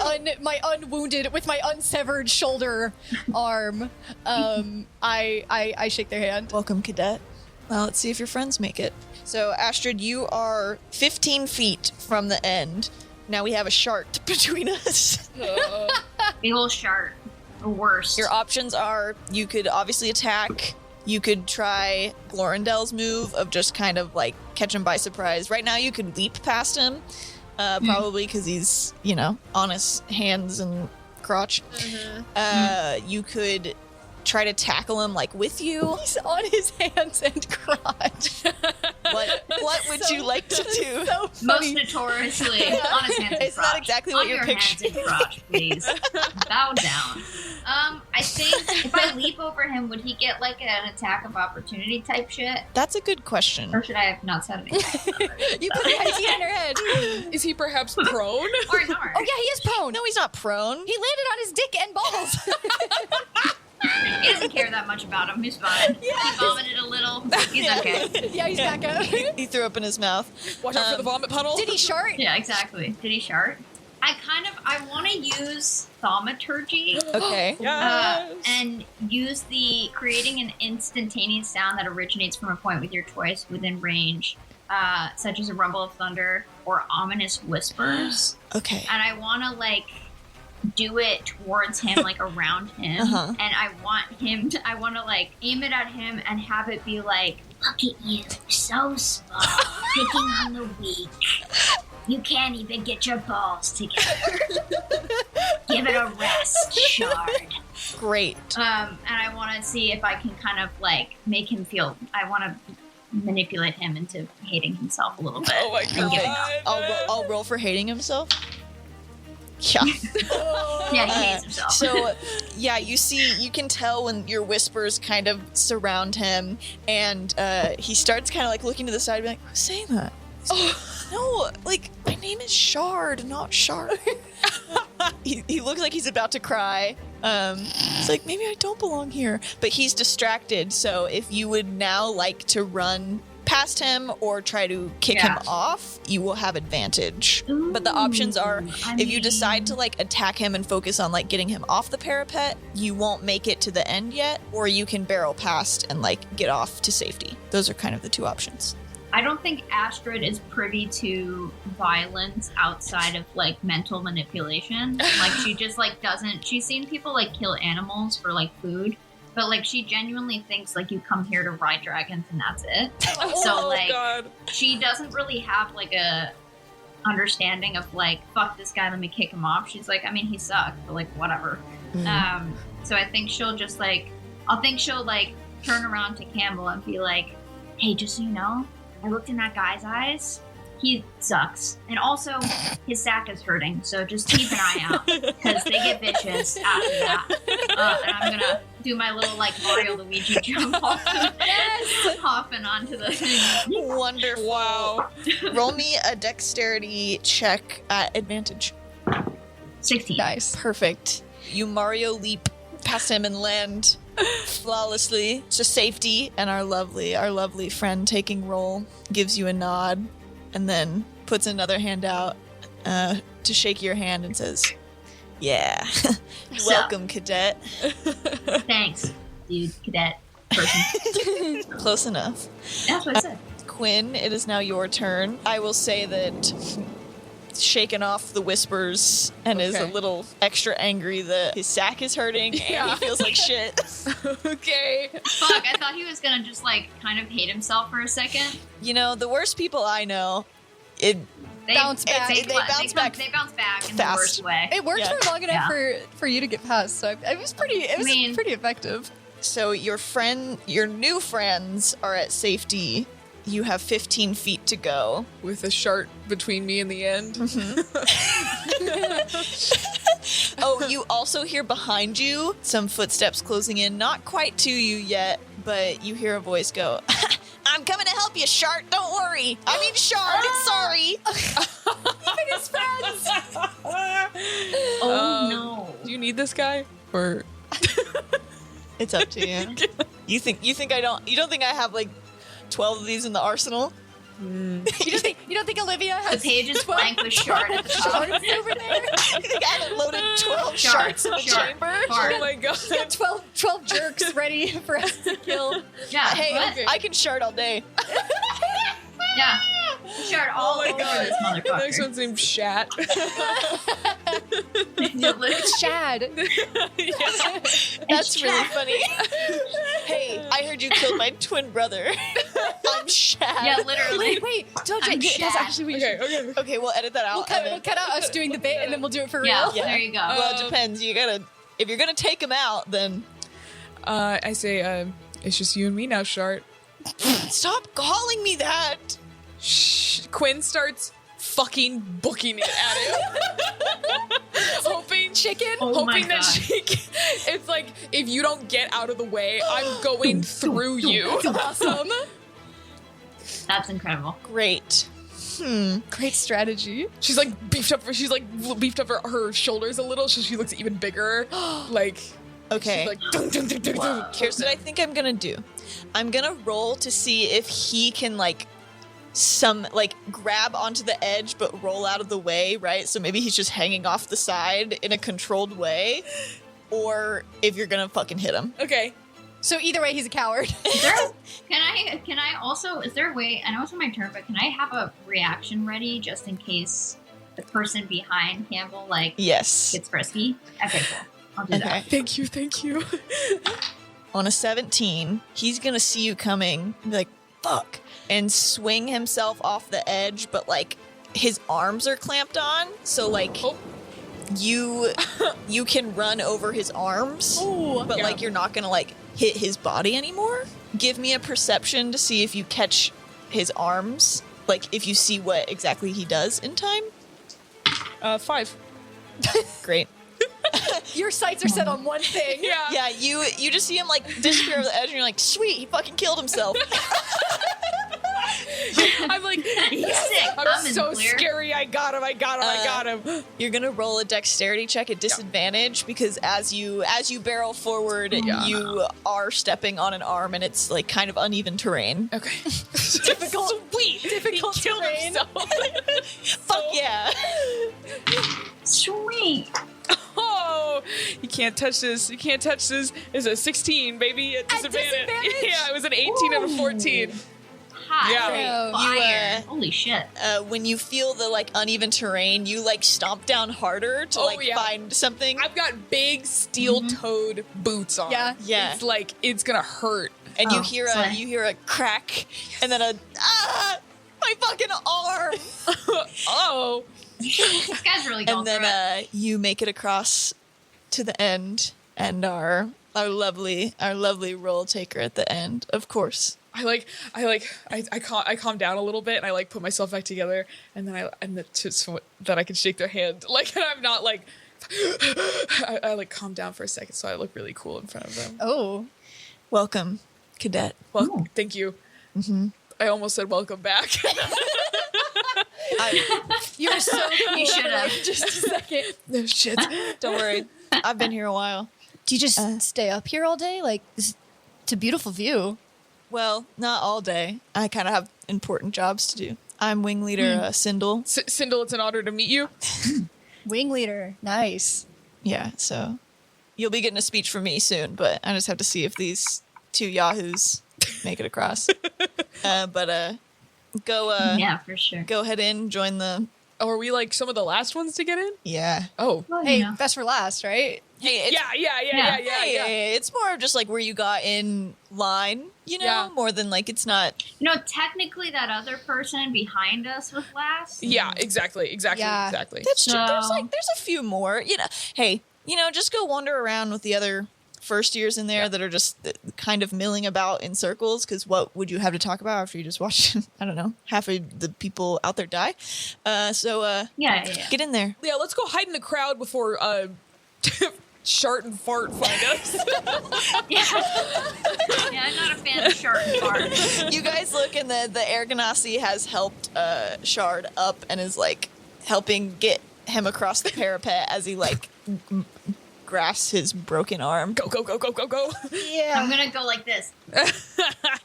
C: unwounded, with my unsevered shoulder arm, I shake their hand.
A: Welcome, cadet. Well, let's see if your friends make it. So, Astrid, you are 15 feet from the end. Now we have a shark between us.
B: Big ol' shark. The worst.
A: Your options are you could obviously attack. You could try Glorindell's move of just kind of like catch him by surprise. Right now, you could leap past him, probably because he's, on his hands and crotch. You could try to tackle him like with you.
C: He's on his hands and crotch.
A: What would you like to do?
C: So funny.
B: Most notoriously on his hands and
A: It's not
B: crotch.
A: exactly what
B: on
A: you're
B: your
A: picturing.
B: hands and crotch, please. Bow down. I think if I leap over him, would he get like an attack of opportunity type shit?
A: That's a good question.
B: Or should I have not said anything?
C: You put the idea in her head.
D: Is he perhaps prone?
B: Or not?
C: Oh yeah, he is prone.
A: No, he's not prone.
C: He landed on his dick and balls.
B: He doesn't care that much about him. He's fine.
C: Yeah.
B: He vomited a little. He's okay.
C: Yeah, he's back up.
A: He threw up in his mouth.
D: Watch out for the vomit puddle.
C: Did he shart?
B: Yeah, exactly. Did he shart? I want to use thaumaturgy.
A: Okay.
D: Yes.
B: And use the creating an instantaneous sound that originates from a point with your choice within range, such as a rumble of thunder or ominous whispers.
A: Okay.
B: And I want to do it towards him, like around him, and I want to like aim it at him and have it be like, look at you, so small, picking on the weak. You can't even get your balls together. Give it a rest, Shard.
A: Great.
B: And I want to see if I can kind of like make him feel. I want to manipulate him into hating himself a little bit.
D: Oh my
B: and giving up.
D: god.
A: I'll roll for hating himself. Yeah.
B: Yeah, he hates himself.
A: So, yeah, you can tell when your whispers kind of surround him, and he starts kind of like looking to the side and be like, who's saying that? No, like, my name is Shard, not Shard. He looks like he's about to cry. It's like, maybe I don't belong here. But he's distracted, so if you would now like to run past him or try to kick him off, you will have advantage.
B: Ooh,
A: but the options are, if you
B: mean-
A: decide to like attack him and focus on like getting him off the parapet, you won't make it to the end yet, or you can barrel past and like get off to safety. Those are kind of the two options.
B: I don't think Astrid is privy to violence outside of like mental manipulation. Like she just like doesn't. She's seen people like kill animals for like food, but like she genuinely thinks like you come here to ride dragons and that's it. So like
D: God.
B: she doesn't really have like a understanding of like, fuck this guy, let me kick him off. She's like, I mean, he sucked, but like whatever. So I think she'll just like, she'll like turn around to Campbell and be like, hey, just so you know, I looked in that guy's eyes. He sucks. And also, his sack is hurting, so just keep an eye out, because they get vicious after that. And I'm gonna do my little, like, Mario Luigi jump off hopping onto the thing.
A: Wonderful.
D: Wow.
A: Roll me a dexterity check at advantage.
B: 16.
C: Nice.
A: Perfect. You Mario leap past him and land flawlessly to safety, and our lovely friend taking roll gives you a nod and then puts another hand out to shake your hand and says, yeah, welcome, cadet.
B: Thanks, dude, cadet, person.
A: Close enough.
B: That's what I said.
A: Quinn, it is now your turn. I will say that shaken off the whispers and is a little extra angry that his sack is hurting and he feels like shit.
D: Okay.
B: Fuck, I thought he was gonna just, like, kind of hate himself for a second.
A: You know, the worst people I know,
B: They
C: bounce back.
B: They
A: bounce back
B: in
A: fast.
B: the worst way.
C: It worked
A: Yeah.
C: for long enough for you to get past, so it was pretty effective.
A: So your new friends are at safety. You have 15 feet to go.
D: With a shark between me and the end.
A: Oh, you also hear behind you some footsteps closing in, not quite to you yet, but you hear a voice go, I'm coming to help you, Shark, don't worry. I mean, Shark, sorry.
C: Even his friends.
B: Oh, no.
D: Do you need this guy? Or
A: It's up to you. You don't think I have like 12 of these in the arsenal?
C: You don't think Olivia
B: The
C: has
B: page is blank with shard at the top.
C: shards over there?
A: You think I haven't loaded 12
B: Shark,
A: sharks in the
B: shark,
A: chamber?
B: shark.
D: oh my god.
C: He's got 12 jerks ready for us to kill.
B: Yeah,
A: Hey,
B: what?
D: okay.
A: I can shard all day.
B: Yeah. Shard all
D: Oh my
B: over
D: god.
B: this
D: The next
B: motherfucker.
D: one's named Shat.
C: It's Chad.
A: That's really
B: Shad.
A: funny. Hey, I heard you killed my twin brother. I'm Shad.
B: Yeah, literally.
C: Wait, don't
B: I'm
C: you? That's
B: Chad.
C: actually what
D: Okay.
A: Okay, we'll edit that out.
C: We'll cut out us doing the bit and then we'll do it for
B: Yeah,
C: real.
A: Yeah.
B: there you go.
A: Well, it depends. If you're gonna take him out, then
D: I say, it's just you and me now, Shart.
A: stop calling me that.
D: Shh. Quinn starts fucking booking it at him. hoping
B: Oh my
D: hoping that
B: God.
D: she it's like, if you don't get out of the way, I'm going through you.
C: Awesome.
B: That's incredible.
A: Great.
C: Great strategy.
D: She's like beefed up her shoulders a little, so she looks even bigger. Like,
A: Okay.
D: she's like, dun, dun, dun, dun, dun.
A: Here's what I think I'm gonna do. I'm gonna roll to see if he can grab onto the edge but roll out of the way, right? So maybe he's just hanging off the side in a controlled way, or if you're gonna fucking hit him.
D: Okay.
C: So either way, he's a coward.
B: Can I also, is there a way, I know it's on my turn, but can I have a reaction ready just in case the person behind Campbell, like,
A: Yes.
B: gets frisky? Okay, cool. I'll do that.
D: Thank you.
A: On a 17, he's gonna see you coming, be like, fuck, and swing himself off the edge, but like his arms are clamped on, so like you can run over his arms, but like you're not gonna like hit his body anymore. Give me a perception to see if you catch his arms, like if you see what exactly he does in time.
D: 5.
A: Great.
C: Your sights are set on one thing.
A: Yeah, you just see him like disappear over the edge, and you're like, sweet, he fucking killed himself.
D: I'm like,
B: He's sick.
D: I'm
B: in
D: so
B: clear.
D: scary. I got him.
A: You're gonna roll a dexterity check at disadvantage because as you barrel forward, you are stepping on an arm, and it's like kind of uneven terrain.
D: Okay.
C: Difficult.
D: Sweet.
C: Difficult
D: He killed
C: terrain.
D: himself.
A: Fuck yeah.
B: Sweet.
D: Oh, you can't touch this. It's a 16, baby. At disadvantage. Yeah, it was an 18 and a 14.
B: Hot.
D: Yeah.
B: Fire. Holy shit.
A: When you feel the like uneven terrain, you like stomp down harder to find something.
D: I've got big steel-toed boots on.
C: Yeah.
A: Yeah.
D: It's like it's gonna hurt.
A: And you hear a crack, and then my fucking arm.
D: Oh.
B: This guy's really going
A: And then you make it across to the end, and our lovely roll taker at the end, of course.
D: I calm down a little bit, and I like put myself back together, and then so that I can shake their hand, like, and I'm not like I like calm down for a second, so I look really cool in front of them.
C: Oh,
A: Welcome, cadet.
D: Well, thank you.
A: Mm-hmm.
D: I almost said welcome back.
C: you're so cool.
B: You should have.
C: Just a second.
D: No shit.
A: Don't worry, I've been here a while.
C: Do you just stay up here all day? Like, it's a beautiful view.
A: Well, not all day. I kind of have important jobs to do. I'm wing leader Sindel.
D: Sindel, it's an honor to meet you.
C: Wing leader. Nice.
A: Yeah, so you'll be getting a speech from me soon, but I just have to see if these two yahoos make it across.
B: Yeah, for sure.
A: Go head in, join the...
D: Oh, are we like some of the last ones to get in?
A: Yeah.
D: Oh.
B: Well,
C: Hey,
B: you know.
C: best for last, right?
A: Hey, it's,
D: Yeah.
A: it's more of just like where you got in line, you know,
D: Yeah.
A: more than like it's not...
B: Technically that other person behind us was last.
D: Yeah, exactly.
C: Yeah.
A: That's true.
B: So-
A: There's a few more, you know. Hey, you know, just go wander around with the other first years in there that are just kind of milling about in circles, because what would you have to talk about after you just watched, I don't know, half of the people out there die? So
B: Yeah.
A: get in there.
D: Yeah, let's go hide in the crowd before Shart and Fart find us.
B: Yeah, I'm not a fan of Shart and Fart.
A: You guys look, and the Air Ganassi has helped Shard up and is like helping get him across the parapet as he like grasps his broken arm.
D: Go.
C: Yeah.
B: I'm gonna go like this.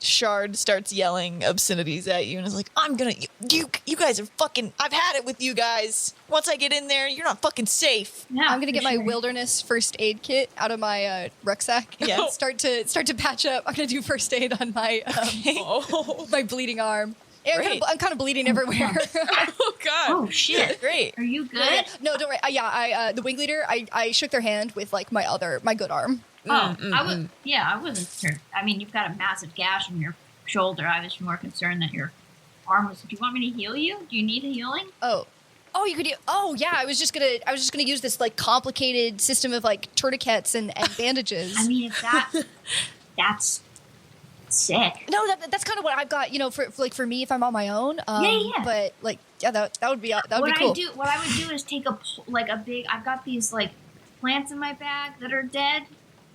A: Shard starts yelling obscenities at you and is like, I'm gonna, you guys are fucking, I've had it with you guys. Once I get in there, you're not fucking safe.
B: Yeah,
C: I'm gonna
B: for
C: get my
B: sure.
C: wilderness first aid kit out of my rucksack.
A: Yeah.
C: Start to patch up. I'm gonna do first aid on my
D: Oh.
C: my bleeding arm. Yeah,
A: Great.
C: I'm kind of bleeding everywhere.
D: Oh, God.
B: Oh shit!
A: Great.
B: Are you good?
C: No, don't worry. I the wing leader. I shook their hand with like my good arm.
B: I wasn't sure. I mean, you've got a massive gash in your shoulder. I was more concerned that your arm was. Do you want me to heal you? Do you need a healing?
C: Oh, you could. Oh, yeah. I was just gonna use this like complicated system of like tourniquets and bandages.
B: I mean, if that's sick.
C: No, that's kind of what I've got. You know, for me, if I'm on my own.
B: Yeah.
C: But like, yeah, that would be cool.
B: What I would do is take a big. I've got these like plants in my bag that are dead,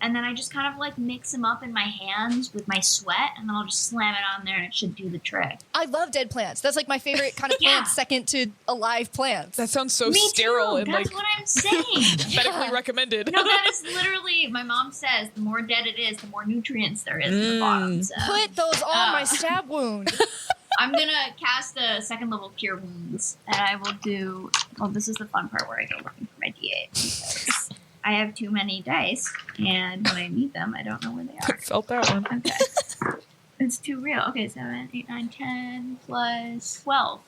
B: and then I just kind of like mix them up in my hands with my sweat, and then I'll just slam it on there, and it should do the trick.
C: I love dead plants. That's like my favorite kind of
B: Yeah.
C: plants, second to alive plants.
D: That sounds so
B: Me
D: sterile
B: too.
D: and
B: That's
D: like
B: what I'm saying.
D: medically recommended.
B: No, that is literally, my mom says, the more dead it is, the more nutrients there is in the bottom. So.
C: Put those on my stab wound.
B: I'm going to cast a second level Cure Wounds, and I will do, well, this is the fun part where I go looking for my D8, because I have too many dice, and when I need them, I don't know where they
D: I
B: are.
D: felt that one.
B: Okay. It's too real. Okay, 7, 8, 9, 10 plus 12.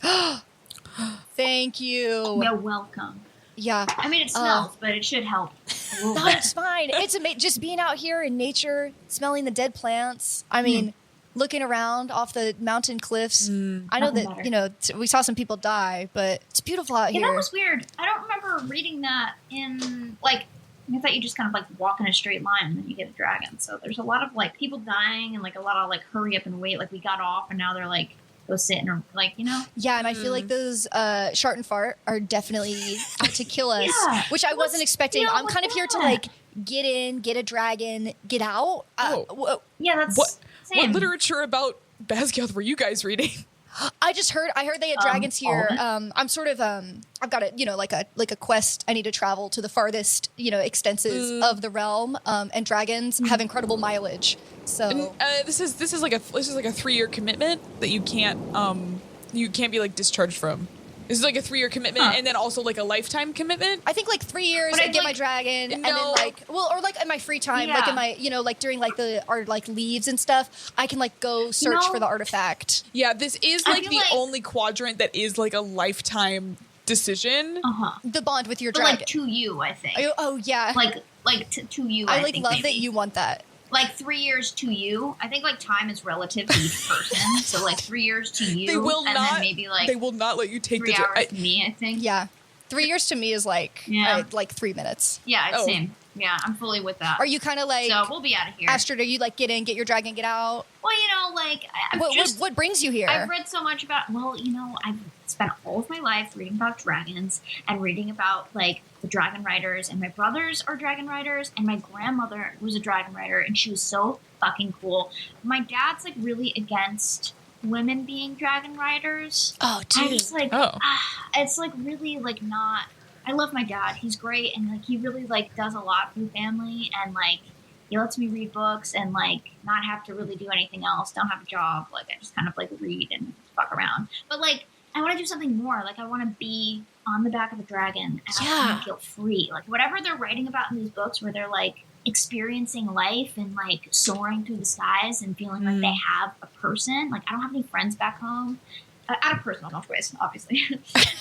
C: Thank you.
B: You're welcome.
C: Yeah.
B: I mean, it smells, but it should help a little
C: No,
B: bit.
C: it's fine. It's just being out here in nature, smelling the dead plants. I mean, looking around off the mountain cliffs. I know
B: Nothing
C: that,
B: better.
C: you know, we saw some people die, but it's beautiful out
B: Yeah,
C: here.
B: that was weird. I don't remember reading that in, like, I thought you just kind of, like, walk in a straight line and then you get a dragon. So there's a lot of, like, people dying and, like, a lot of, like, hurry up and wait. Like, we got off and now they're, like, go sit and, like, you know?
C: Yeah, and I feel like those Shart and Fart are definitely out to kill us,
B: Yeah.
C: which I wasn't expecting.
B: deal
C: I'm
B: with
C: kind of here to,
B: that?
C: like, get in, get a dragon, get out.
B: Yeah, that's
D: What
B: same.
D: literature about Basgioth were you guys reading?
C: I heard they had dragons here.
B: all of
C: I'm sort of I've got a like a quest. I need to travel to the farthest extenses of the realm, and dragons have incredible mileage. So
D: This is like a 3-year commitment that you can't be like discharged from. This is like a 3-year commitment and then also like a lifetime commitment.
C: I think like 3 years
B: But
C: I
B: I'd
C: get
B: like-
C: my dragon, and
B: No.
C: then like or like in my free time, like in my like during like our like leaves and stuff, I can like go search for the artifact.
D: Yeah, this is
B: I
D: like
B: feel
D: the
B: like-
D: only quadrant that is like a lifetime decision.
C: The bond with your
B: But,
C: dragon.
B: like, to you, I think.
C: Oh yeah,
B: Like to you,
C: I
B: I
C: like
B: think
C: love
B: maybe.
C: that you want that.
B: Like 3 years to you. I think like time is relative to each person. So like 3 years to you,
D: They will
B: and
D: not.
B: then maybe like
D: They will not let you take
B: 3
D: the.
B: hours to me. I think.
C: Yeah, 3 years to me is like like 3 minutes.
B: Yeah,
D: Oh.
B: same. Yeah, I'm fully with that.
C: Are you kind of like
B: So we'll be out of here.
C: Astrid? Are you like get in, get your dragon, get out?
B: Well, like I've
C: What brings you here?
B: I've read so much about. Well, I've spent all of my life reading about dragons and reading about like the dragon riders, and my brothers are dragon riders, and my grandmother was a dragon rider, and she was so fucking cool. My dad's like really against women being dragon riders.
C: Oh,
B: I
C: dude.
B: just like it's like really like not. I love my dad. He's great, and like he really like does a lot for the family, and like he lets me read books and like not have to really do anything else. Don't have a job. Like I just kind of like read and fuck around. But like I want to do something more. Like I want to be on the back of a dragon and I want to feel free. Like whatever they're writing about in these books, where they're like experiencing life and like soaring through the skies and feeling like they have a person. Like I don't have any friends back home. Out of personal choice, obviously. But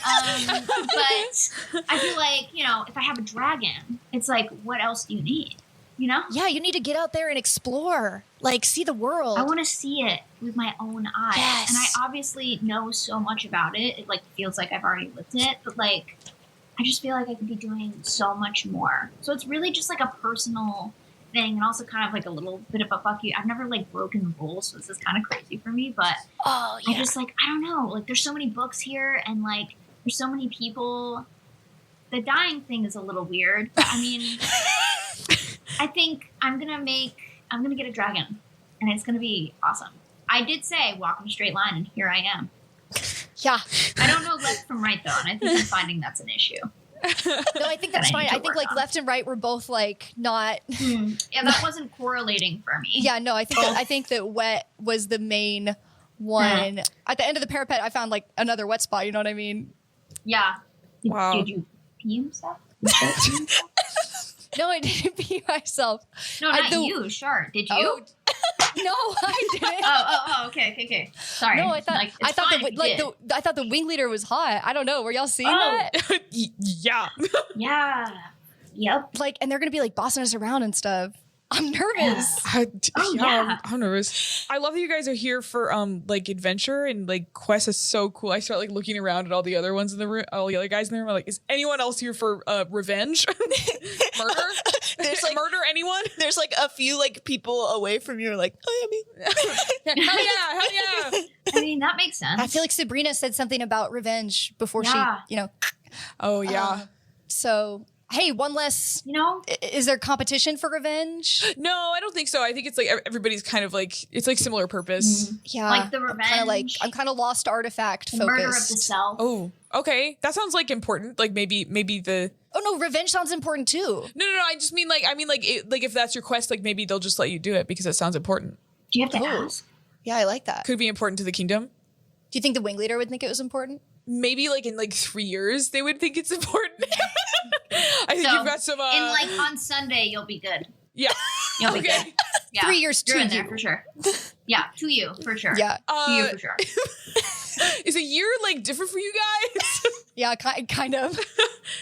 B: I feel like, if I have a dragon, it's like, what else do you need?
C: Yeah, you need to get out there and explore, like see the world.
B: I want to see it with my own eyes.
C: Yes.
B: And I obviously know so much about it. It like feels like I've already lived it, but like I just feel like I could be doing so much more. So it's really just like a personal thing, and also kind of like a little bit of a fuck you. I've never like broken the rules, so this is kind of crazy for me, but I just like, I don't know, like there's so many books here and like there's so many people. The dying thing is a little weird, but I mean I think I'm gonna get a dragon and it's gonna be awesome. I did say walk in a straight line, and here I am.
C: Yeah.
B: I don't know left from right though, and I think I'm finding that's an issue.
C: No, I think that's
B: That I
C: fine.
B: need to
C: I think
B: work
C: like
B: on.
C: left and right were both like not.
B: Yeah, that wasn't correlating for me.
C: Yeah, no, I think that wet was the main one. At the end of the parapet, I found like another wet spot. You know what I mean?
B: Yeah.
D: Wow.
B: Did you pee yourself?
C: No, I didn't pee myself.
B: No, not you. Sure. Did you?
C: Oh, no, I didn't.
B: Oh, okay. Sorry.
C: No, I thought
B: like,
C: I
B: it's
C: thought
B: fine if you did.
C: I thought the wing leader was hot. I don't know. Were y'all seeing
B: Oh.
C: that?
D: Yeah.
B: Yeah. Yep.
C: Like, and they're gonna be like bossing us around and stuff. I'm nervous.
B: Yeah.
D: I'm nervous. I love that you guys are here for like adventure and like quests is so cool. I start like looking around at all the other ones in the room, all the other guys in the room. I'm like, is anyone else here for revenge? Murder?
A: There's like
D: murder anyone?
A: There's like a few like people away from you, like, oh yeah, me.
D: Hell yeah.
B: I mean, that makes sense.
C: I feel like Sabrina said something about revenge before
B: Yeah.
C: she,
D: Oh yeah.
C: So, hey, one less. Is there competition for revenge?
D: No, I don't think so. I think it's like everybody's kind of like it's like similar purpose.
C: Yeah,
B: Like the revenge.
C: I'm kind of lost artifact
B: the
C: focused.
B: murder of the self.
D: Oh, okay. That sounds like important. Like maybe the
C: Oh no, revenge sounds important too.
D: No. I just mean like if that's your quest, like maybe they'll just let you do it because it sounds important.
B: Do you have to
C: Oh.
B: ask?
C: Yeah, I like that.
D: Could be important to the kingdom.
C: Do you think the wing leader would think it was important?
D: Maybe like in like 3 years they would think it's important. I think
B: So,
D: you've got some.
B: And like on Sunday, you'll be good.
D: Yeah.
B: You'll be
D: Okay.
B: good. Yeah.
C: 3 years
B: You're
C: to
B: in there
C: you.
B: for sure. Yeah, to you for sure.
C: Yeah.
B: To you for sure.
D: Is a year like different for you guys?
C: Yeah, kind of.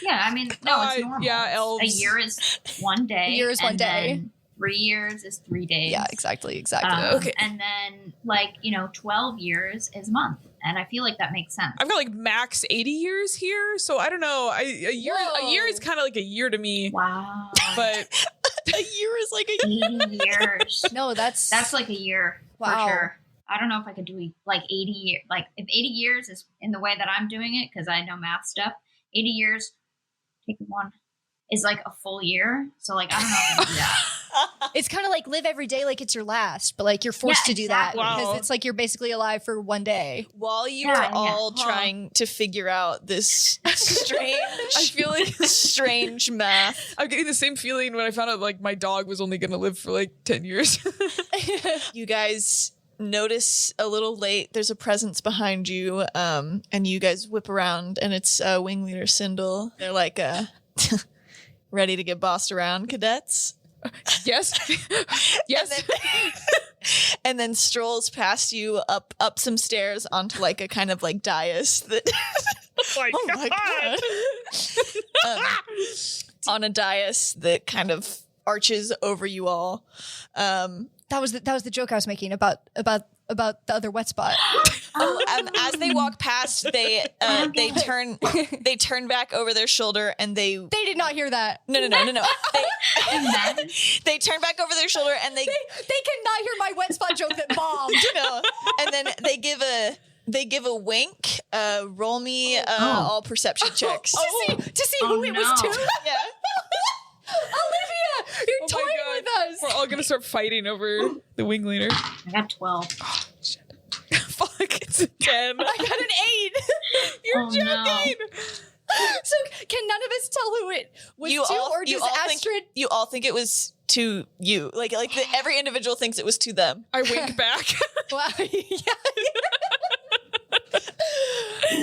B: Yeah, I mean, no, it's normal.
D: Yeah, elves.
B: A year is 1 day.
C: A year is 1 day.
B: Then 3 years is 3 days.
C: Yeah, exactly.
D: Okay.
B: And then, 12 years is a month. And I feel like that makes sense.
D: I've got like max 80 years here, so I don't know. A year is kind of like a year to me.
B: Wow.
D: But
A: A year is like a
B: 80 years.
C: No, that's
B: like a year
C: Wow.
B: for sure. I don't know if I could do like 80 years. Like if 80 years is in the way that I'm doing it, because I know math stuff, 80 years, take one, is like a full year. So like, I don't know if I can do that.
C: It's kind of like live every day like it's your last, but like you're forced to do that
B: exactly.
C: because
D: Wow.
C: it's like you're basically alive for 1 day.
A: While you
B: Yeah,
A: were all
B: yeah.
A: trying to figure out this strange,
D: I feel like
A: strange math,
D: I'm getting the same feeling when I found out like my dog was only going to live for like 10 years.
A: you guys notice a little late. There's a presence behind you, and you guys whip around, and it's Wing Leader Sindel. They're like, ready to get bossed around, cadets.
D: Yes. Yes.
A: And then strolls past you up some stairs onto like a kind of like dais that
D: Oh my
A: God. On a dais that kind of arches over you all.
C: That was the joke I was making about the other wet spot.
A: As they walk past, they turn back over their shoulder and they
C: They did not hear that.
A: no.
B: Imagine.
A: They turn back over their shoulder and they
C: They cannot hear my wet spot joke that bombed.
A: no, and then they give a wink. Roll me all perception checks.
C: To see who it was
B: no.
C: to.
A: Yeah.
C: Olivia, you're
D: Oh
C: toying
D: my
C: with
D: God.
C: us.
D: We're all going to start fighting over the wing leader.
B: I got 12.
D: Fuck, it's a 10.
C: I got an 8.
D: You're
B: Oh,
D: joking.
B: no.
C: So can none of us tell who it was
A: You
C: to,
A: all-
C: or
A: you
C: does
A: all
C: Astrid?
A: think you all think it was to you. Every individual thinks it was to them.
D: I wink back.
C: Wow. Yeah.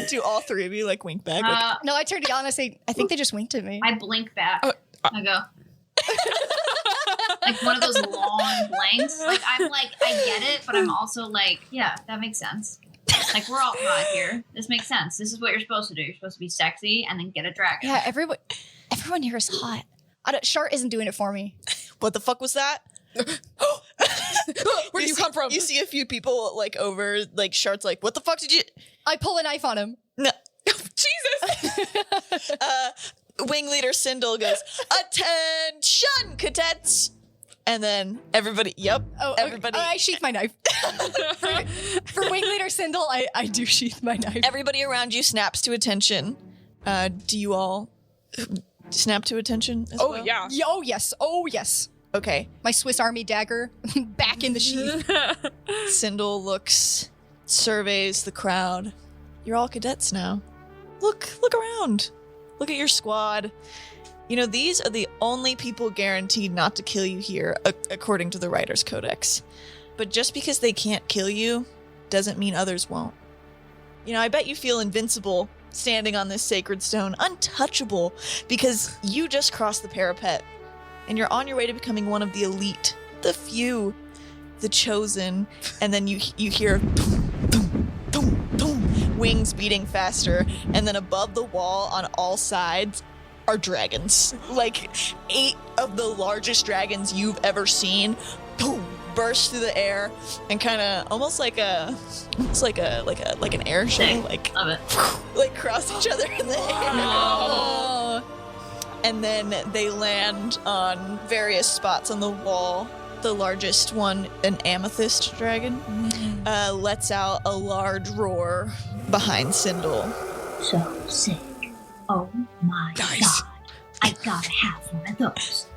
A: Do all three of you like wink back?
C: No, I turned to Yana and say, I think they just winked at me.
B: I blink back. I go. Like one of those long blanks. Like I'm like, I get it, but I'm also like, yeah, that makes sense. Like we're all hot here. This makes sense. This is what you're supposed to do. You're supposed to be sexy and then get a dragon.
C: Yeah, everyone here is hot. Shart isn't doing it for me.
A: What the fuck was that?
D: Where do you come from?
A: You see a few people like over, like Shart's like, what the fuck did you?
C: I pull a knife on him.
A: No.
D: Jesus.
A: Wing Leader Sindel goes, attention, cadets. And then everybody, everybody.
C: I sheath my knife. for Wing Leader Sindel, I do sheath my knife.
A: Everybody around you snaps to attention. Do you all snap to attention as well?
D: Yeah.
C: Oh, yes.
A: Okay.
C: My Swiss Army dagger back in the sheath.
A: Sindel looks, surveys the crowd. You're all cadets now. Look around. Look at your squad. You know, these are the only people guaranteed not to kill you here, according to the Writer's Codex. But just because they can't kill you doesn't mean others won't. You know, I bet you feel invincible standing on this sacred stone, untouchable, because you just crossed the parapet, and you're on your way to becoming one of the elite, the few, the chosen, and then you hear boom, boom, boom, boom, wings beating faster, and then above the wall on all sides are dragons. Like 8 of the largest dragons you've ever seen, boom, burst through the air and kind of almost like an air show, like
B: Love it.
A: like cross each other in the air.
B: Oh.
A: And then they land on various spots on the wall. The largest one, an amethyst dragon, lets out a large roar behind Sindel.
B: So sick. Oh my
D: Nice.
B: god. I gotta have one of those.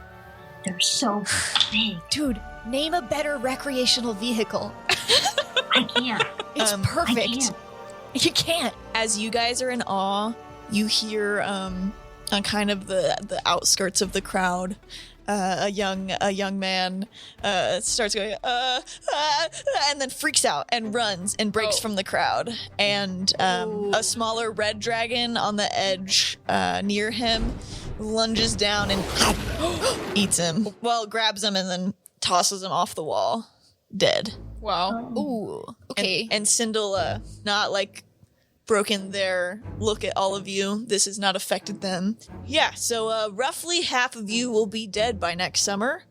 B: They're so big.
C: Dude, name a better recreational vehicle.
B: I can't.
C: It's
B: I
C: perfect.
B: can't.
C: You can't.
A: As you guys are in awe, you hear on kind of the outskirts of the crowd, a young man starts going and then freaks out and runs and breaks from the crowd, and a smaller red dragon on the edge near him lunges down and eats him. Well, grabs him and then tosses him off the wall, dead.
D: Wow.
C: Ooh. Okay.
A: And Sindel, not like broken their look at all of you. This has not affected them. Yeah, so roughly half of you will be dead by next summer.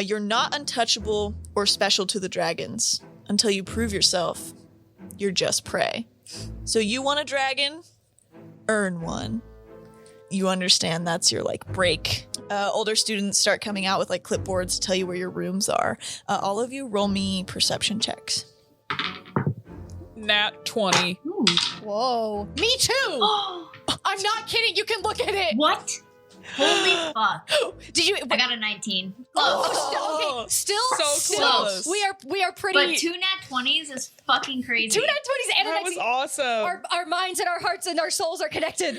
A: You're not untouchable or special to the dragons until you prove yourself. You're just prey. So you want a dragon? Earn one. You understand that's your, like, break. Older students start coming out with, like, clipboards to tell you where your rooms are. All of you roll me perception checks.
D: Nat 20.
B: Ooh.
C: Whoa. Me too! I'm not kidding. You can look at it.
B: What? Holy fuck.
C: Did you?
B: I got a 19. Close.
C: Oh, still,
D: So
C: close.
D: close.
C: We are pretty.
B: But 2 nat 20s is fucking crazy.
C: 2 nat 20s and a
D: That was
C: 19.
D: awesome.
C: Our minds and our hearts and our souls are connected.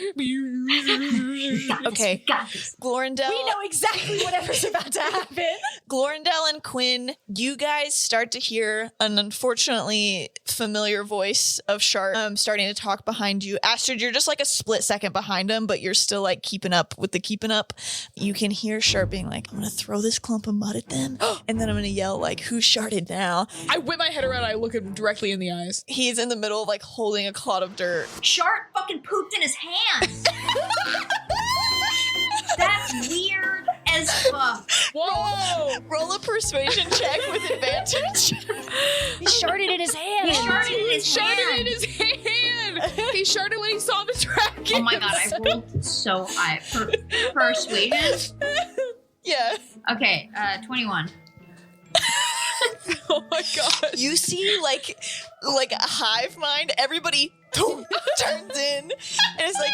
A: Okay.
B: Got this.
A: Glorindell.
C: We know exactly whatever's about to happen.
A: Glorindell and Quinn, you guys start to hear an unfortunately familiar voice of Sharp starting to talk behind you. Astrid, you're just like a split second behind him, but you're still like keeping up with the keeping up. You can hear Sharp being like, I'm going to throw this clump of mud at them, and then I'm going to yell like, who sharted now?
D: I whip my head around, I look him directly in the eyes.
A: He's in the middle of like holding a clod of dirt.
B: Shark fucking pooped in his hands. That's weird as fuck.
D: Whoa!
A: Roll a persuasion check with advantage.
C: He sharted in his hand.
B: He sharted in his
D: Sharted
B: hand.
D: in his hand! He sharted when he saw the dragon.
B: Oh my god, I rolled so high. Persuasion?
A: Yeah.
B: Okay, 21.
D: Oh my god.
A: You see like a hive mind, everybody turns in and it's like,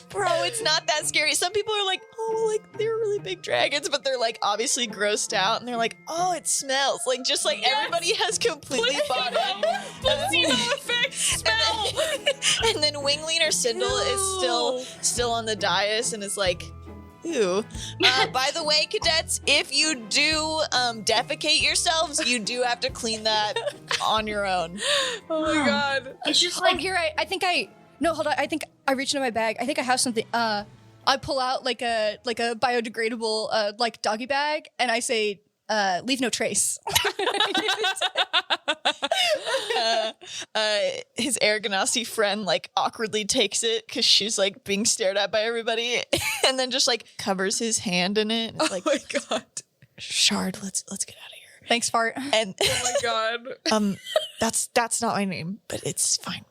A: bro, it's not that scary. Some people are like, oh, like they're really big dragons, but they're like obviously grossed out and they're like, oh, it smells. Like just like everybody has completely bought in.
D: Placebo effect smell.
A: And then Wingleaner Sindel is still on the dais and is like, ew. By the way, cadets, if you do defecate yourselves, you do have to clean that on your own.
D: Oh my god.
B: It's just
C: Like
B: like,
C: here, no, hold on. I think I reached into my bag. I think I have something. I pull out like a biodegradable like doggy bag, and I say, "Leave no trace."
A: His Aragonasi friend like awkwardly takes it because she's like being stared at by everybody, and then just like covers his hand in it. And it's like,
D: Oh my god.
A: Shard, let's get out of here.
C: Thanks, fart.
A: And
D: Oh my god.
A: that's not my name, but it's fine.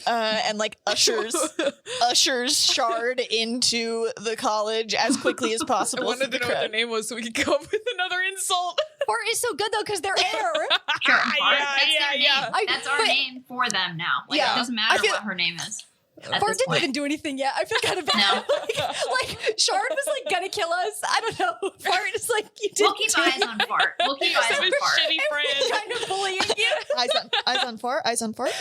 A: And like ushers Shard into the college as quickly as
D: I
A: possible.
D: wanted to know what their name was so we could come up with another insult.
C: Fart is so good though because they're air.
B: sure, Bart,
D: Yeah,
B: that's their
D: yeah.
B: name. That's our name for them now. Like,
C: Yeah.
B: it doesn't matter what her name is. At
C: Fart
B: this
C: didn't
B: point.
C: even do anything yet. I feel kind of bad.
B: No.
C: like Shard was like gonna kill us. I don't know. Fart is like you didn't.
B: We'll keep eyes on Fart. We'll keep eyes
D: Such
B: on
D: a
B: Fart.
D: shitty friend.
C: Kind of bullying you.
A: Eyes on fart.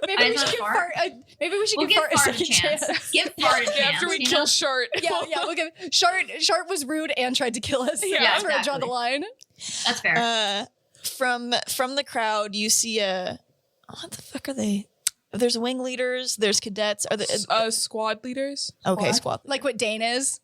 C: Maybe
B: Eyes
C: we
B: on
C: should give
B: Fart.
C: Fart. Maybe we should
B: We'll
C: give
B: give
C: Fart a
B: Fart a
C: second
B: chance.
C: chance.
B: Give Fart a chance.
D: After we
B: you
D: kill
B: know?
D: Shart.
C: Yeah, we'll give Shart was rude and tried to kill us.
D: Yeah,
C: That's where I draw the
B: exactly.
C: line.
B: That's fair.
A: From the crowd, you see what the fuck are they? There's wing leaders. There's cadets. Are there?
D: Squad leaders?
A: Okay, squad.
C: Like what Dane is.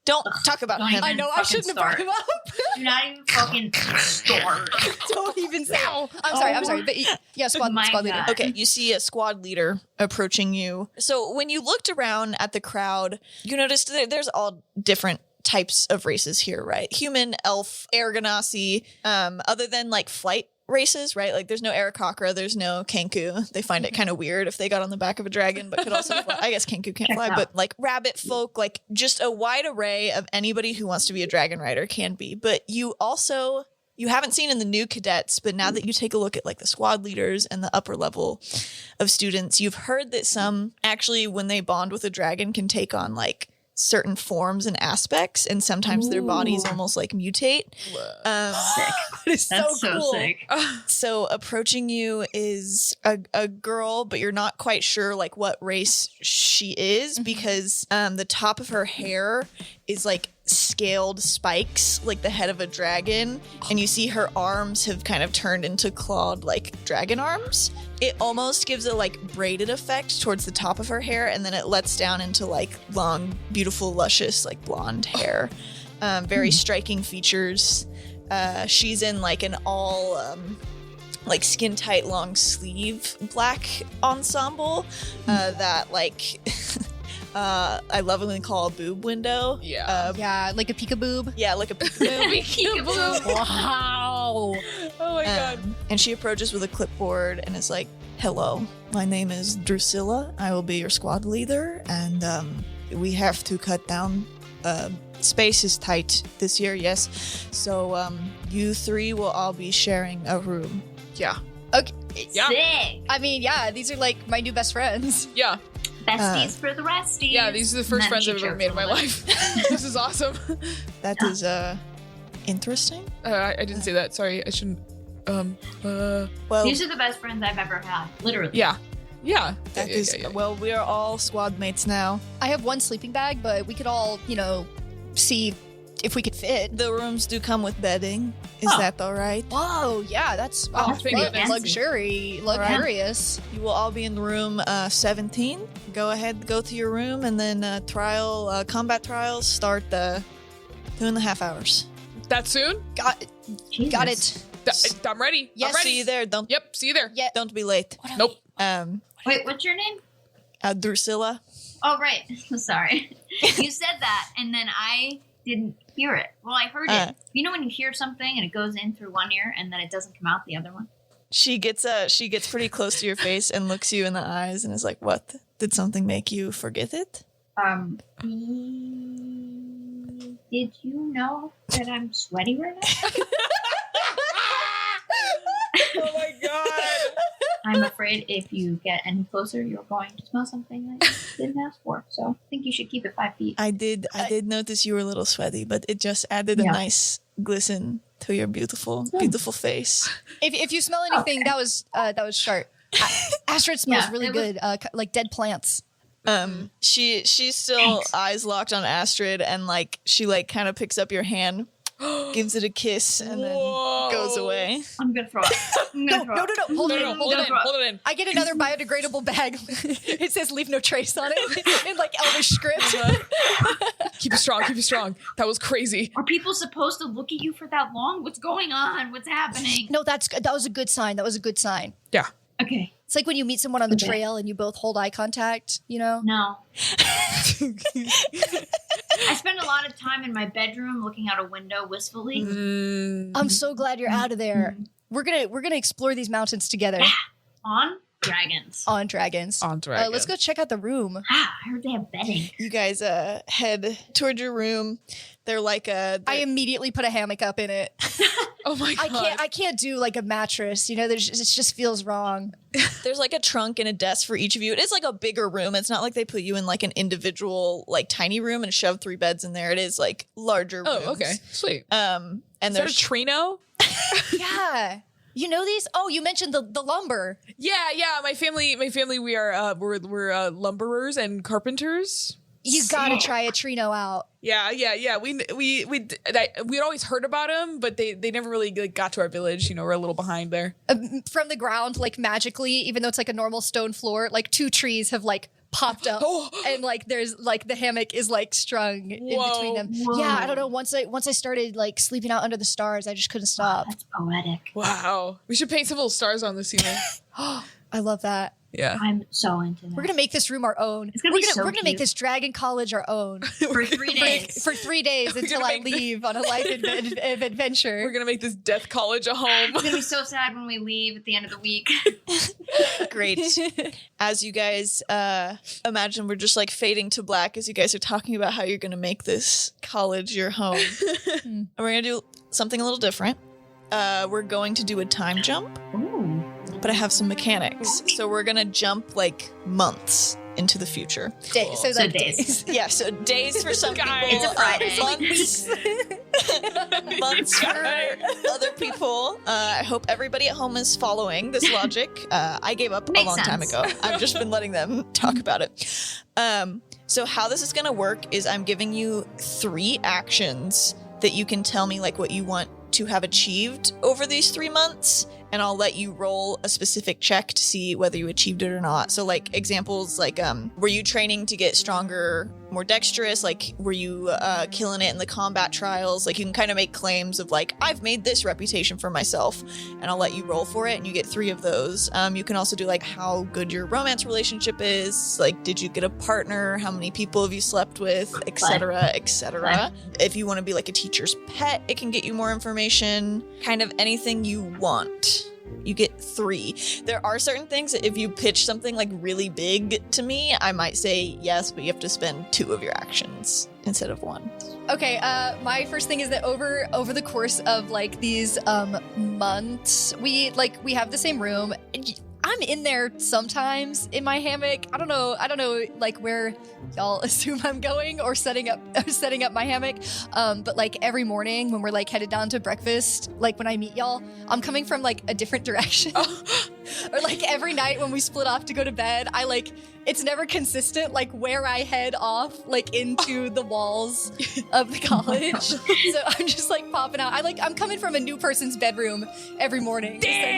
A: Don't talk about
B: Don't
A: him.
B: even-
C: I know I
B: fucking
C: shouldn't have brought
B: start.
C: him up.
B: Do not even fucking start.
C: Don't even say. I'm sorry. But yeah, squad
B: My
C: leader.
B: God.
A: Okay, you see a squad leader approaching you. So when you looked around at the crowd, you noticed there's all different types of races here, right? Human, elf, Aragonasi, other than like flight races, right? Like there's no Aarakocra, there's no Kenku. They find it kind of weird if they got on the back of a dragon, but could also fly. I guess Kenku can't fly,
B: out.
A: but like rabbit folk, like just a wide array of anybody who wants to be a dragon rider can be. But you haven't seen in the new cadets, but now that you take a look at like the squad leaders and the upper level of students, you've heard that some actually, when they bond with a dragon, can take on like certain forms and aspects, and sometimes their bodies almost like mutate.
B: Sick.
C: It's
B: That's so
C: cool.
B: sick.
A: So approaching you is a girl, but you're not quite sure like what race she is because the top of her hair is like scaled spikes like the head of a dragon, and you see her arms have kind of turned into clawed like dragon arms. It almost gives a like braided effect towards the top of her hair, and then it lets down into like long, beautiful, luscious like blonde hair. Very striking features. She's in like an all like skin tight long sleeve black ensemble that like I lovingly call a boob window.
C: Yeah, like a peekaboo.
A: Yeah, like a peekaboo.
C: Wow.
D: Oh my god.
A: And she approaches with a clipboard and is like, "Hello, my name is Drusilla. I will be your squad leader, and we have to cut down. Space is tight this year, yes. So you three will all be sharing a room."
D: Yeah.
C: Okay.
D: Yeah.
B: Sick.
C: I mean, yeah, these are like my new best friends.
D: Yeah.
B: Besties for the resties.
D: Yeah, these are the first
B: And then
D: friends
B: she
D: I've ever
B: chokes
D: made
B: a
D: in my
B: little
D: life. This is awesome.
A: That is interesting.
D: I didn't say that. Sorry, I shouldn't.
A: Well,
B: These are the best friends I've ever had. Literally.
D: Yeah. Yeah.
A: that
D: Yeah,
A: is
D: yeah, yeah.
A: well. We are all squad mates now.
C: I have one sleeping bag, but we could all, see if we could fit.
A: The rooms do come with bedding. Is
B: Oh.
A: that all right?
C: Whoa, yeah, that's
D: thank goodness.
C: luxurious.
A: You will all be in room 17. Go ahead, go to your room, and then combat trials start 2.5 hours.
D: That soon?
C: Got
B: Jesus.
C: it.
D: I'm ready.
C: Yes.
D: I'm ready.
A: See you there. Don't
D: Yep. See you there.
C: Yeah.
A: don't be late.
D: Nope.
B: Wait, what's your name?
A: Drusilla.
B: Oh, right. Sorry. You said that, and then I didn't hear it. Well, I heard it. You know when you hear something and it goes in through one ear and then it doesn't come out the other one?
A: She gets pretty close to your face and looks you in the eyes and is like, "What? Did something make you forget it?"
B: Did you know that I'm sweaty right now?
D: Oh my god.
B: I'm afraid if you get any closer, you're going to smell something that you didn't ask for. So I think you should keep it 5 feet.
A: I did notice you were a little sweaty, but it just added a
B: Yeah.
A: nice glisten to your beautiful face.
C: If you smell anything, that was sharp. Astrid smells
B: Yeah,
C: really
B: it was-
C: good, like dead plants.
A: She's still eyes locked on Astrid, and like she like kind of picks up your hand, gives it a kiss, and then
D: Whoa.
A: goes away.
B: I'm going to throw up. I'm
C: No,
B: going to throw
C: no,
B: up.
C: no, hold
D: No,
C: it
D: no,
C: in,
D: hold it in. Hold it in.
C: I get another biodegradable bag. It says "leave no trace" on it in like Elvish script.
D: Keep it strong. Keep it strong. That was crazy.
B: Are people supposed to look at you for that long? What's going on? What's happening?
C: No, that was a good sign. That was a good sign.
D: Yeah.
B: Okay.
C: It's like when you meet someone on the
B: Okay.
C: trail and you both hold eye contact,
B: No. I spend a lot of time in my bedroom looking out a window wistfully.
C: I'm so glad you're out of there. We're gonna explore these mountains together
B: On dragons.
C: on dragons.
D: On dragons.
C: Let's go check out the room.
B: Ah, I heard they have bedding.
A: You guys head toward your room. They're like
C: I immediately put a hammock up in it.
D: Oh my god.
C: I can't do like a mattress. It just feels wrong.
A: there's like a trunk and a desk for each of you. It is like a bigger room. It's not like they put you in like an individual like tiny room and shove 3 beds in there. It is like larger rooms.
D: Oh, okay. Sweet.
A: And
D: Is that a
A: there's
D: Trino?
C: Yeah. You know these? Oh, you mentioned the lumber.
D: Yeah. My family. We are we're lumberers and carpenters.
C: You gotta try a Trino out.
D: Yeah. We'd always heard about them, but they never really like, got to our village. We're a little behind there.
C: From the ground, like magically, even though it's like a normal stone floor, like 2 trees have like popped up,
D: Oh.
C: and like there's like the hammock is like strung in between them.
B: Whoa.
C: Yeah, I don't know. Once I started like sleeping out under the stars, I just couldn't stop.
B: That's poetic.
D: Wow. We should paint some little stars on the ceiling.
C: I love that.
D: Yeah.
B: I'm so into that.
C: We're gonna make this room our own.
B: It's gonna
C: we're
B: be
C: gonna,
B: so
C: we're gonna make
B: cute.
C: this Dragon College our own
B: for 3 days.
C: for 3 days until
D: gonna
C: I
D: make
C: leave on a life of adventure.
D: We're gonna make this Death College a home.
B: It's gonna be so sad when we leave at the end of the week.
A: great. As you guys imagine, we're just like fading to black as you guys are talking about how you're going to make this college your home. And we're going to do something a little different. We're going to do a time jump,
B: Ooh.
A: but I have some mechanics. So we're going to jump like months into the future.
C: Days. So,
B: So
C: like
B: days.
A: Yeah, so days for some
D: Guys.
A: people.
B: It's a Friday.
A: Months for other people. I hope everybody at home is following this logic. I gave up a
B: Makes
A: long time
B: sense.
A: ago. I've just been letting them talk about it. So how this is going to work is I'm giving you 3 actions that you can tell me like what you want to have achieved over these 3 months. and I'll let you roll a specific check to see whether you achieved it or not. So like examples like were you training to get stronger, more dexterous? Like were you killing it in the combat trials? Like you can kind of make claims of like, I've made this reputation for myself, and I'll let you roll for it, and you get 3 of those. You can also do like how good your romance relationship is, like did you get a partner, how many people have you slept with, etc., etc. If you want to be like a teacher's pet, it can get you more information. Kind of anything you want. You get 3. There are certain things that if you pitch something like really big to me, I might say yes, but you have to spend 2 of your actions instead of 1.
C: Okay, my first thing is that over the course of like these months, we have the same room. I'm in there sometimes in my hammock. I don't know like where y'all assume I'm going or setting up my hammock. But like every morning when we're like headed down to breakfast, like when I meet y'all, I'm coming from like a different direction. Or like every night when we split off to go to bed, it's never consistent, like where I head off, like into the walls of the college. So I'm just like popping out. I'm coming from a new person's bedroom every morning.
B: Okay,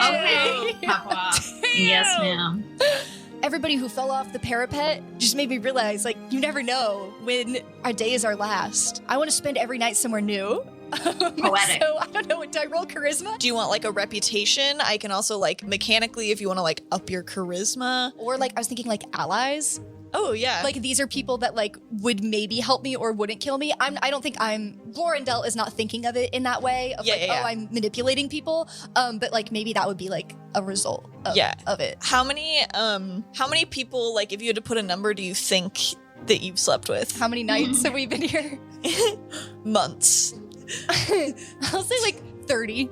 B: Papa. Yes, ma'am.
C: Everybody who fell off the parapet just made me realize, like, you never know when our day is our last. I want to spend every night somewhere new.
B: Poetic.
C: So I don't know. Do I roll charisma?
A: Do you want like a reputation? I can also like mechanically, if you want to like up your charisma.
C: Or like I was thinking like allies.
A: Oh yeah.
C: Like these are people that like would maybe help me or wouldn't kill me. I don't think Glorindell is not thinking of it in that way of oh, I'm manipulating people. But like maybe that would be like a result of it.
A: How many people, like if you had to put a number, do you think that you've slept with?
C: How many nights have we been here?
A: Months.
C: I'll say like 30.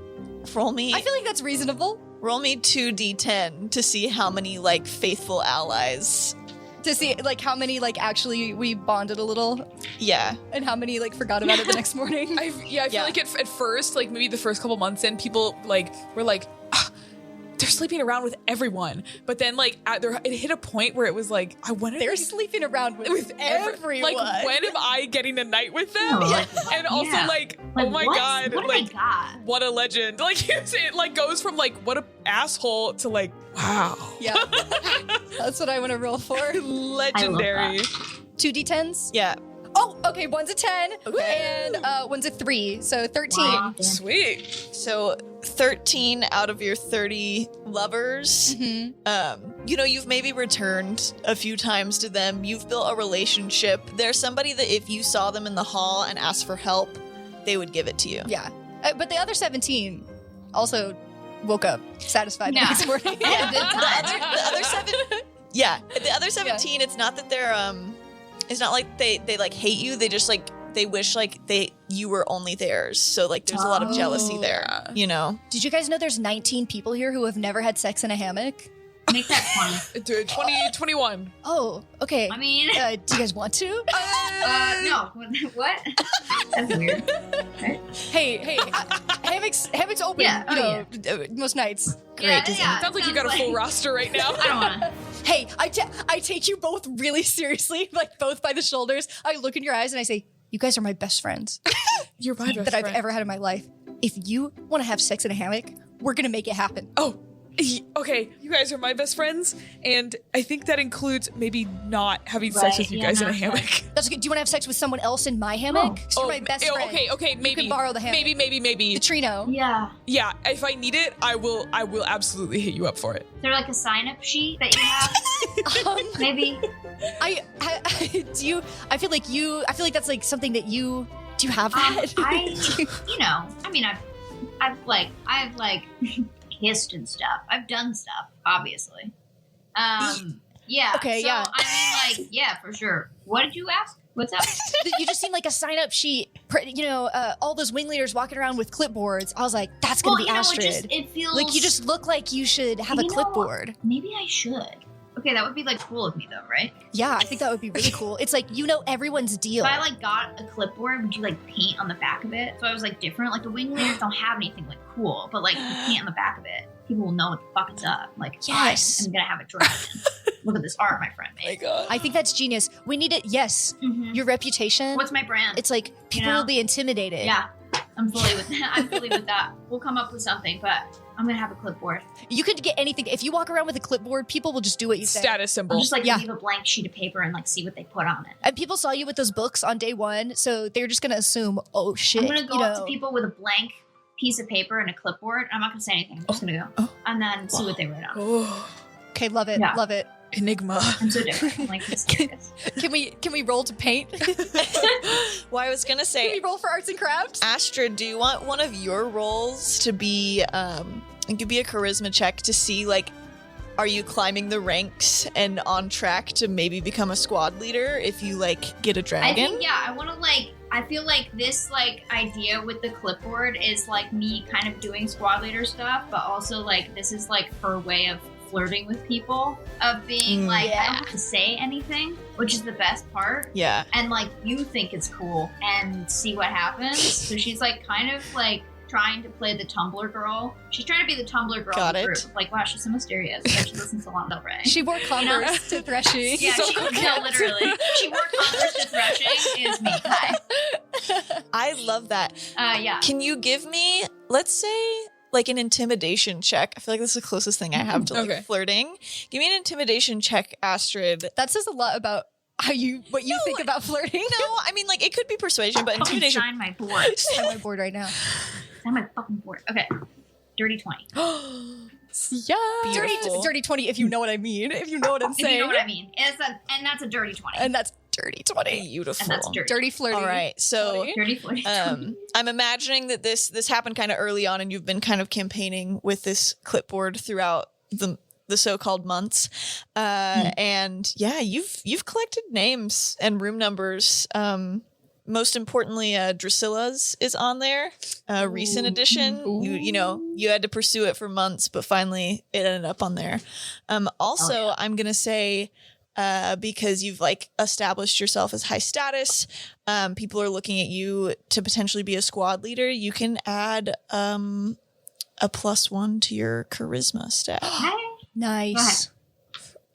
A: Roll me.
C: I feel like that's reasonable.
A: Roll me 2d10 to see how many like faithful allies.
C: To see like how many like actually we bonded a little.
A: Yeah.
C: And how many like forgot about it the next morning.
D: I feel like at first, like maybe the first couple months in, people like were like, they're sleeping around with everyone. But then like it hit a point where it was like, I wonder
C: they're sleeping around with everyone.
D: Like when am I getting a night with them?
B: Oh,
D: and also like oh my god,
B: what
D: like
B: got?
D: what a legend. Like it like goes from like what a asshole to like wow.
C: Yeah. That's what I want to roll for.
D: Legendary.
C: 2d10s?
A: Yeah.
C: Oh, okay, one's a 10
A: Okay.
C: and one's a 3, so 13.
B: Wow.
D: Sweet.
A: So 13 out of your 30 lovers, you've maybe returned a few times to them. You've built a relationship. There's somebody that if you saw them in the hall and asked for help, they would give it to you.
C: Yeah. But the other 17 also woke up satisfied the next morning.
A: Yeah, the other 7. Yeah, the other 17. It's not that they're it's not like they like hate you. They just like they wish like you were only theirs. So like there's a lot of jealousy there. You know.
C: Did you guys know there's 19 people here who have never had sex in a hammock?
B: Make that 20.
D: 21.
C: Oh, okay.
B: I mean,
C: do you guys want to?
B: no. What? That's weird. Right?
C: Hey, hammock's open.
B: Yeah.
C: Most nights.
B: Great. Yeah,
D: Sounds like you got a full roster right now.
B: I don't want to.
C: Hey, I take you both really seriously, like both by the shoulders. I look in your eyes and I say, you guys are my best friends.
D: You're my best
C: that
D: friend.
C: I've ever had in my life. If you want to have sex in a hammock, we're going to make it happen.
D: Oh, okay. You guys are my best friends, and I think that includes maybe not having sex with you guys in a hammock.
C: That's good. Do you want to have sex with someone else in my hammock? You're my best friend.
D: Okay, maybe.
C: You can borrow the hammock.
D: Maybe.
C: The Trino.
B: Yeah.
D: Yeah, if I need it, I will absolutely hit you up for it.
B: Is there like a sign-up sheet that you have? Maybe.
C: I feel like that's like something that do you have that?
B: I've kissed and stuff. I've done stuff, obviously. Yeah.
C: Okay,
B: so,
C: yeah.
B: I mean, yeah, for sure. What did you ask? What's up?
C: You just seem like a sign-up sheet. All those wing leaders walking around with clipboards. I was like, that's gonna be Astrid.
B: It feels
C: like you just look like you should have a clipboard.
B: Maybe I should. Okay, that would be like cool of me though, right?
C: Yeah, I think that would be really cool. It's like everyone's deal.
B: If I like got a clipboard, would you like paint on the back of it? So I was like different. Like the wing leaders don't have anything like cool, but like you paint on the back of it, people will know what the fuck is up. Like,
C: yes,
B: I'm gonna have a dragon. Look at this art my friend made.
D: My God.
C: I think that's genius. We need it. Yes, your reputation.
B: What's my brand?
C: It's like people will be intimidated.
B: Yeah. I'm fully with that. We'll come up with something, but I'm gonna have a clipboard.
C: You could get anything. If you walk around with a clipboard, people will just do what you say.
D: Status symbol.
B: I'll just
C: Yeah.
B: leave a blank sheet of paper and see what they put on it.
C: And people saw you with those books on day one, so they're just gonna assume, oh shit.
B: I'm gonna go up to people with a blank piece of paper and a clipboard. I'm not gonna say anything. I'm just gonna go and then see what they write on.
D: Oh,
C: Okay, love it.
B: Yeah.
C: Love it.
D: enigma.
B: I'm so different. I'm like this.
C: Can we roll to paint?
A: Well, I was gonna
C: Can
A: say,
C: we roll for arts and crafts?
A: Astrid, do you want one of your roles to be, it could be a charisma check to see, are you climbing the ranks and on track to maybe become a squad leader if you, get a
B: I
A: dragon?
B: think, yeah, I want to, I feel like this, idea with the clipboard is, me kind of doing squad leader stuff, but also, this is, her way of flirting with people, of being, I don't have to say anything, which is the best part.
A: Yeah.
B: And, you think it's cool and see what happens. So she's, kind of, trying to play the Tumblr girl. She's trying to be the Tumblr girl
A: Got
B: in the
A: it.
B: group. Wow, she's so mysterious. She listens to Lana Del Rey.
C: She wore Converse to Threshy.
B: Yeah,
C: So-
B: literally. She wore Converse to Threshing is me. Hi.
A: I love that.
B: Yeah.
A: Can you give me, let's say, an intimidation check? I feel like this is the closest thing I have to
D: Okay.
A: flirting. Give me an intimidation check, Astrid.
C: That says a lot about what you think about flirting.
A: No, I mean, it could be persuasion, but
B: Fucking
A: intimidation.
B: shine my board.
C: It's on my board right now.
B: Shine my fucking board. Okay. Dirty 20.
C: Yeah.
A: Beautiful.
C: Dirty 20 if you know what I mean. If you know what I'm
B: If you
C: saying.
B: know what I mean. And that's a dirty 20.
C: And that's dirty 20.
A: Beautiful.
B: And that's dirty.
C: Dirty flirty.
A: All right, so
C: 20.
B: Dirty 40.
A: I'm imagining that this happened kind of early on, and you've been kind of campaigning with this clipboard throughout the so-called months, and yeah, you've collected names and room numbers. Most importantly, Drusilla's is on there, recent edition. You had to pursue it for months, but finally it ended up on there. Also, I'm gonna say, because you've established yourself as high status, people are looking at you to potentially be a squad leader. You can add a +1 to your charisma stat.
C: Nice.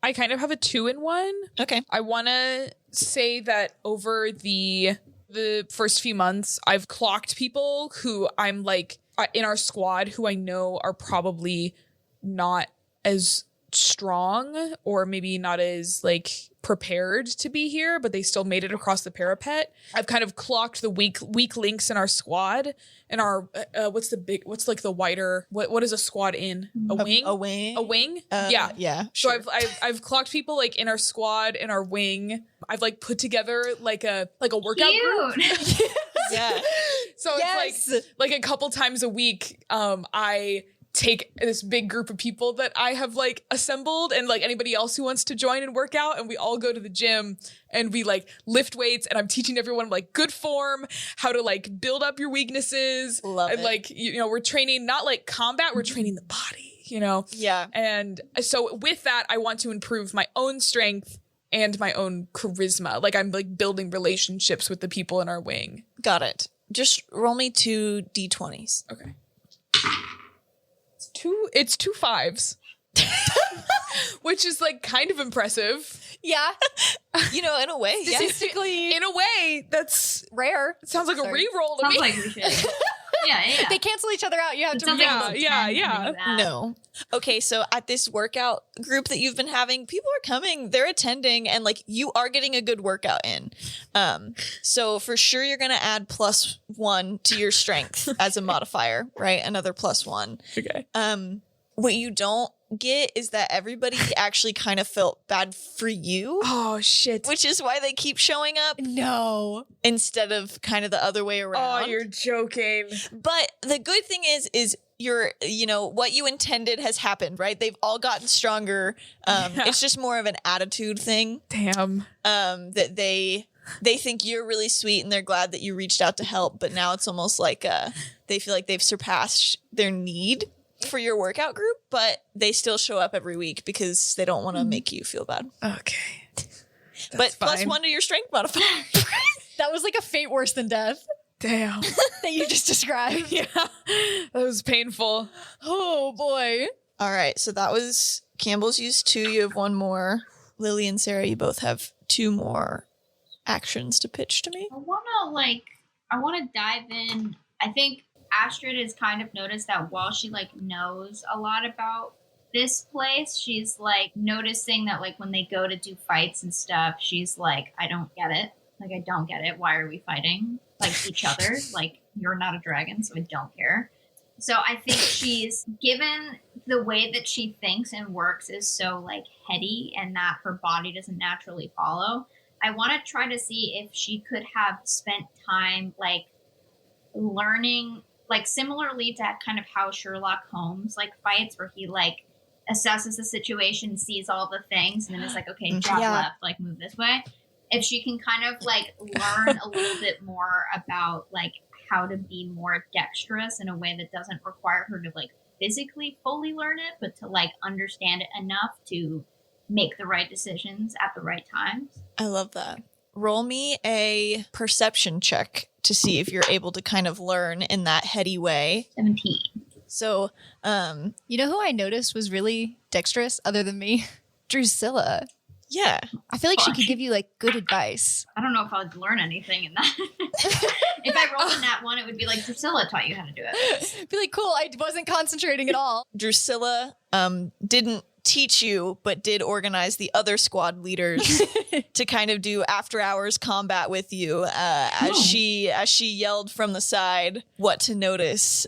D: I kind of have a 2-in-1.
A: Okay.
D: I want to say that over the first few months, I've clocked people who I'm in our squad who I know are probably not as strong or maybe not as prepared to be here, but they still made it across the parapet. I've kind of clocked the weak links in our squad and our what's the wider what is a squad in a wing?
A: A wing.
D: Yeah.
A: Yeah.
D: So
A: Sure.
D: I've clocked people in our squad, in our wing. I've put together a workout group.
B: Cute.
A: Yeah.
D: So
C: Yes.
D: it's a couple times a week, I take this big group of people that I have assembled and anybody else who wants to join and work out, and we all go to the gym and we lift weights, and I'm teaching everyone good form, how to build up your weaknesses.
A: Love
D: and
A: it.
D: we're training not combat, we're training the body,
A: Yeah.
D: And so with that, I want to improve my own strength and my own charisma. I'm building relationships with the people in our wing.
A: Got it. Just roll me 2 d20s.
D: Okay. It's 2 5s. Which is kind of impressive.
C: Yeah.
A: In a way, yeah.
C: Statistically
D: In a way, that's
C: rare.
D: it sounds like a
C: Sorry.
D: reroll to
B: Sounds
D: me.
B: like we should. Yeah.
C: They cancel each other out. You have
B: It
C: to
B: sounds
C: read.
B: like a
D: Yeah,
B: little 10
D: yeah.
B: to do that.
A: No. Okay, so at this workout group that you've been having, people are coming, they're attending, and you are getting a good workout in. So for sure you're gonna add +1 to your strength as a modifier, right? Another +1.
D: Okay.
A: What you don't get is that everybody actually kind of felt bad for you,
D: Oh shit.
A: which is why they keep showing up
C: No.
A: instead of kind of the other way around.
D: Oh, you're joking.
A: But the good thing is you're, what you intended has happened, right? They've all gotten stronger. It's just more of an attitude thing.
D: Damn.
A: That they think you're really sweet and they're glad that you reached out to help. But now it's almost they feel like they've surpassed their need for your workout group, but they still show up every week because they don't want to make you feel bad.
D: Okay.
A: But
D: fine.
A: +1 to your strength modifier.
C: That was a fate worse than death
D: Damn.
C: that you just described.
D: Yeah. That was painful.
C: Oh boy.
A: All right, so that was Campbell's used 2. You have 1 more. Lily and Sarah, you both have 2 more actions to pitch to me.
B: I wanna dive in I think Astrid has kind of noticed that while she like knows a lot about this place, she's like noticing that like when they go to do fights and stuff, she's like, I don't get it. Like, I don't get it. Why are we fighting like each other? Like, you're not a dragon, so I don't care. So I think she's given the way that she thinks and works is so like heady and that her body doesn't naturally follow. I want to try to see if she could have spent time like learning, like similarly to kind of how Sherlock Holmes like fights, where he like assesses the situation, sees all the things, and then it's like, okay, drop left, like move this way. If she can kind of like learn a little bit more about like how to be more dexterous in a way that doesn't require her to like physically fully learn it, but to like understand it enough to make the right decisions at the right times.
A: I love that. Roll me a perception check to see if you're able to kind of learn in that heady way.
B: 17.
A: So,
C: you know who I noticed was really dexterous other than me? Drusilla.
A: Yeah.
C: I feel like she could give you like good advice.
B: I don't know if I'd learn anything in that. If I rolled in that one, it would be like Drusilla taught you how to do it.
C: Be like, cool, I wasn't concentrating at all.
A: Drusilla didn't teach you, but did organize the other squad leaders to kind of do after hours combat with you as she yelled from the side what to notice.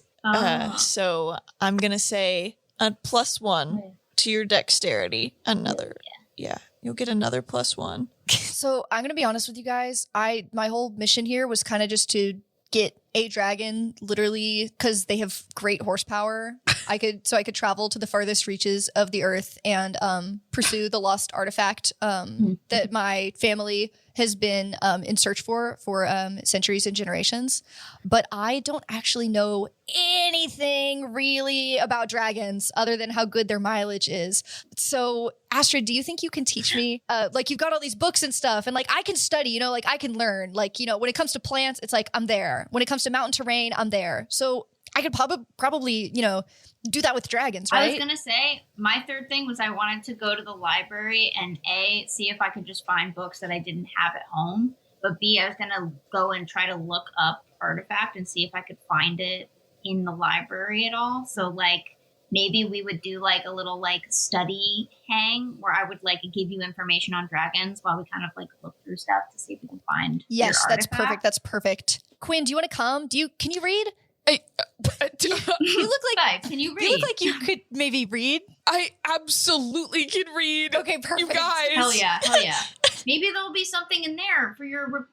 A: So I'm going to say a +1 to your dexterity. Another. Yeah. You'll get another +1.
C: So I'm going to be honest with you guys. My whole mission here was kind of just to get a dragon, literally, because they have great horsepower. I could travel to the farthest reaches of the earth and pursue the lost artifact that my family has been in search for centuries and generations. But I don't actually know anything really about dragons other than how good their mileage is. So Astrid, do you think you can teach me? Like, you've got all these books and stuff, and like I can study, like I can learn. Like, when it comes to plants, it's like I'm there. When it comes to mountain terrain, I'm there. So I could probably do that with dragons, right?
B: I was going to say, my third thing was I wanted to go to the library and see if I could just find books that I didn't have at home. But B, I was going to go and try to look up Artifact and see if I could find it in the library at all. So like maybe we would do like a little like study hang where I would like give you information on dragons while we kind of like look through stuff to see if we can find.
C: Yes, that's perfect. That's perfect. Quinn, do you want to come? Can you read?
B: You look like can you read?
C: You look like you could maybe read.
D: I absolutely can read.
C: Okay, perfect.
D: You guys.
B: Hell yeah. Maybe there'll be something in there for your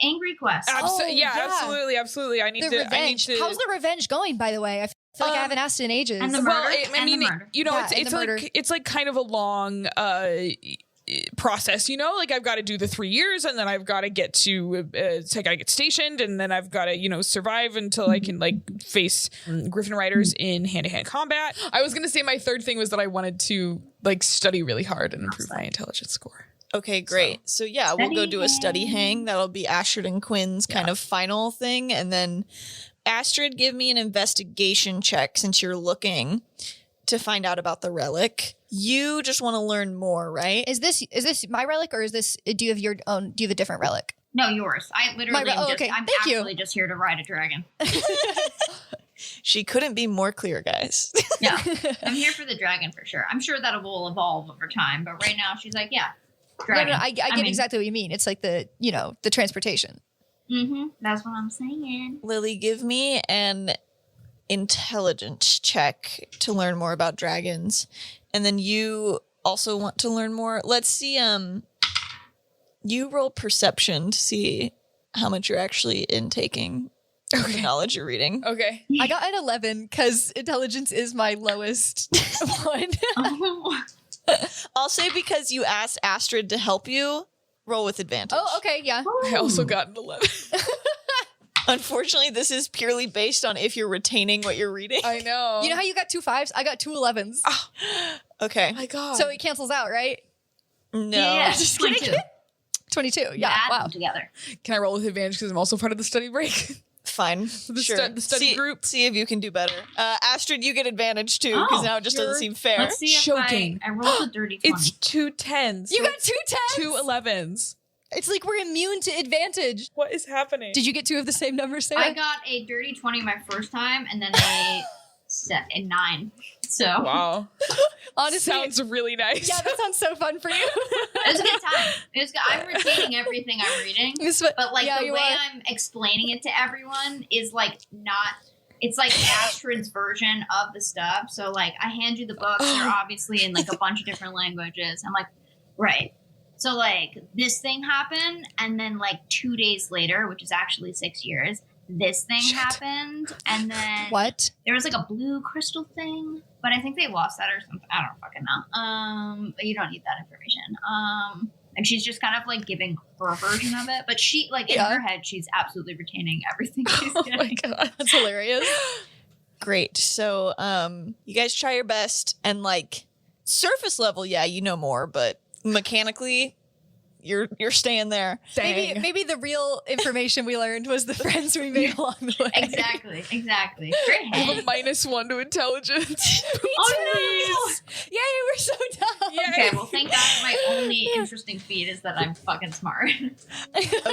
B: angry quest.
D: Absolutely. I need to.
C: How's the revenge going, by the way? I feel like I haven't asked it in ages.
B: And the murder.
D: It's like kind of a long process, like I've got to do the 3 years, and then I've got to get to I gotta get stationed, and then I've got to survive until I can like face Griffin Riders in hand-to-hand combat. I was gonna say my third thing was that I wanted to like study really hard and improve my intelligence score.
A: Okay, great. So yeah, we'll go do a study hang. That'll be Astrid and Quinn's kind of final thing, and then Astrid, give me an investigation check since you're looking to find out about the relic. You just want to learn more, right?
C: Is this my relic, or is this? Do you have your own? Do you have a different relic?
B: No, yours. I literally. I'm actually just here to ride a dragon.
A: She couldn't be more clear, guys.
B: Yeah, I'm here for the dragon for sure. I'm sure that will evolve over time, but right now she's like, yeah, dragon.
C: No, I get exactly what you mean. It's like the transportation.
B: Mm-hmm. That's what I'm saying.
A: Lilly, give me an intelligence check to learn more about dragons. And then you also want to learn more. Let's see, you roll perception to see how much you're actually intaking the knowledge you're reading.
D: Okay.
C: I got an 11 because intelligence is my lowest one.
A: I'll say because you asked Astrid to help you, roll with advantage.
C: Oh, okay, yeah.
D: I also got an 11.
A: Unfortunately, this is purely based on if you're retaining what you're reading.
D: I know.
C: You know how you got 2 5s? I got 2 11s.
A: Oh, okay.
D: Oh my God.
C: So it cancels out, right?
A: No.
B: Yeah, just 22.
C: 22. Yeah.
B: Add
C: Wow.
B: them together.
D: Can I roll with advantage because I'm also part of the study break?
A: Fine. Sure.
D: The study group.
A: See if you can do better. Astrid, you get advantage too, because now it just doesn't seem fair.
B: Let's see if
D: Choking.
B: I rolled a dirty 20.
D: It's 2 10s.
C: You got 2 10s?
D: 2 11s.
C: It's like we're immune to advantage.
D: What is happening?
C: Did you get 2 of the same number, Sarah?
B: I got a dirty 20 my first time, and then a 9. So
D: Wow.
C: Honestly,
D: Sounds really nice.
C: yeah, that sounds so fun for you.
B: it was a good time. I'm retaining everything I'm reading, but like the way I'm explaining it to everyone is like not. It's like Astrid's version of the stuff. So like I hand you the books. They're obviously in like a bunch of different languages. I'm like, right. So like this thing happened, and then like 2 days later, which is actually 6 years, this thing happened, and then
C: What?
B: there was like a blue crystal thing, but I think they lost that or something. I don't fucking know. But you don't need that information. And she's just kind of like giving her version of it, but she like in her head, she's absolutely retaining everything she's getting.
C: Oh my God, that's hilarious.
A: Great. So, you guys try your best, and like surface level, yeah, you know more, but mechanically, you're staying there.
C: Maybe the real information we learned was the friends we made along the way.
B: Exactly. Great
D: I have
B: head.
D: a -1 to intelligence.
B: Oh
C: Yay, we're so dumb.
B: no! Okay, well, thank God my only interesting feat is that I'm fucking smart.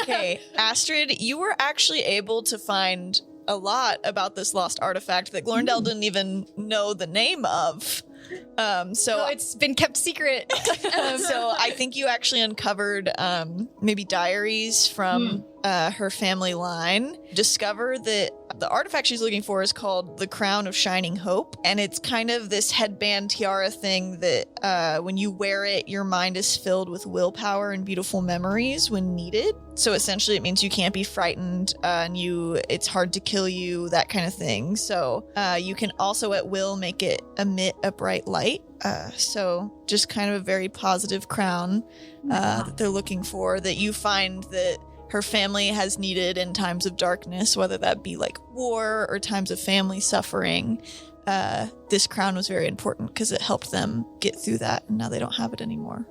A: Okay, Astrid, you were actually able to find a lot about this lost artifact that Glorindell didn't even know the name of. So
C: it's been kept secret.
A: so I think you actually uncovered maybe diaries from her family line. Discover that the artifact she's looking for is called the Crown of Shining Hope, and it's kind of this headband tiara thing that when you wear it, your mind is filled with willpower and beautiful memories when needed. So essentially it means you can't be frightened, and it's hard to kill you, that kind of thing. So you can also at will make it emit a bright light. So just kind of a very positive crown that they're looking for, that you find that her family has needed in times of darkness, whether that be like war or times of family suffering. This crown was very important because it helped them get through that, and now they don't have it anymore.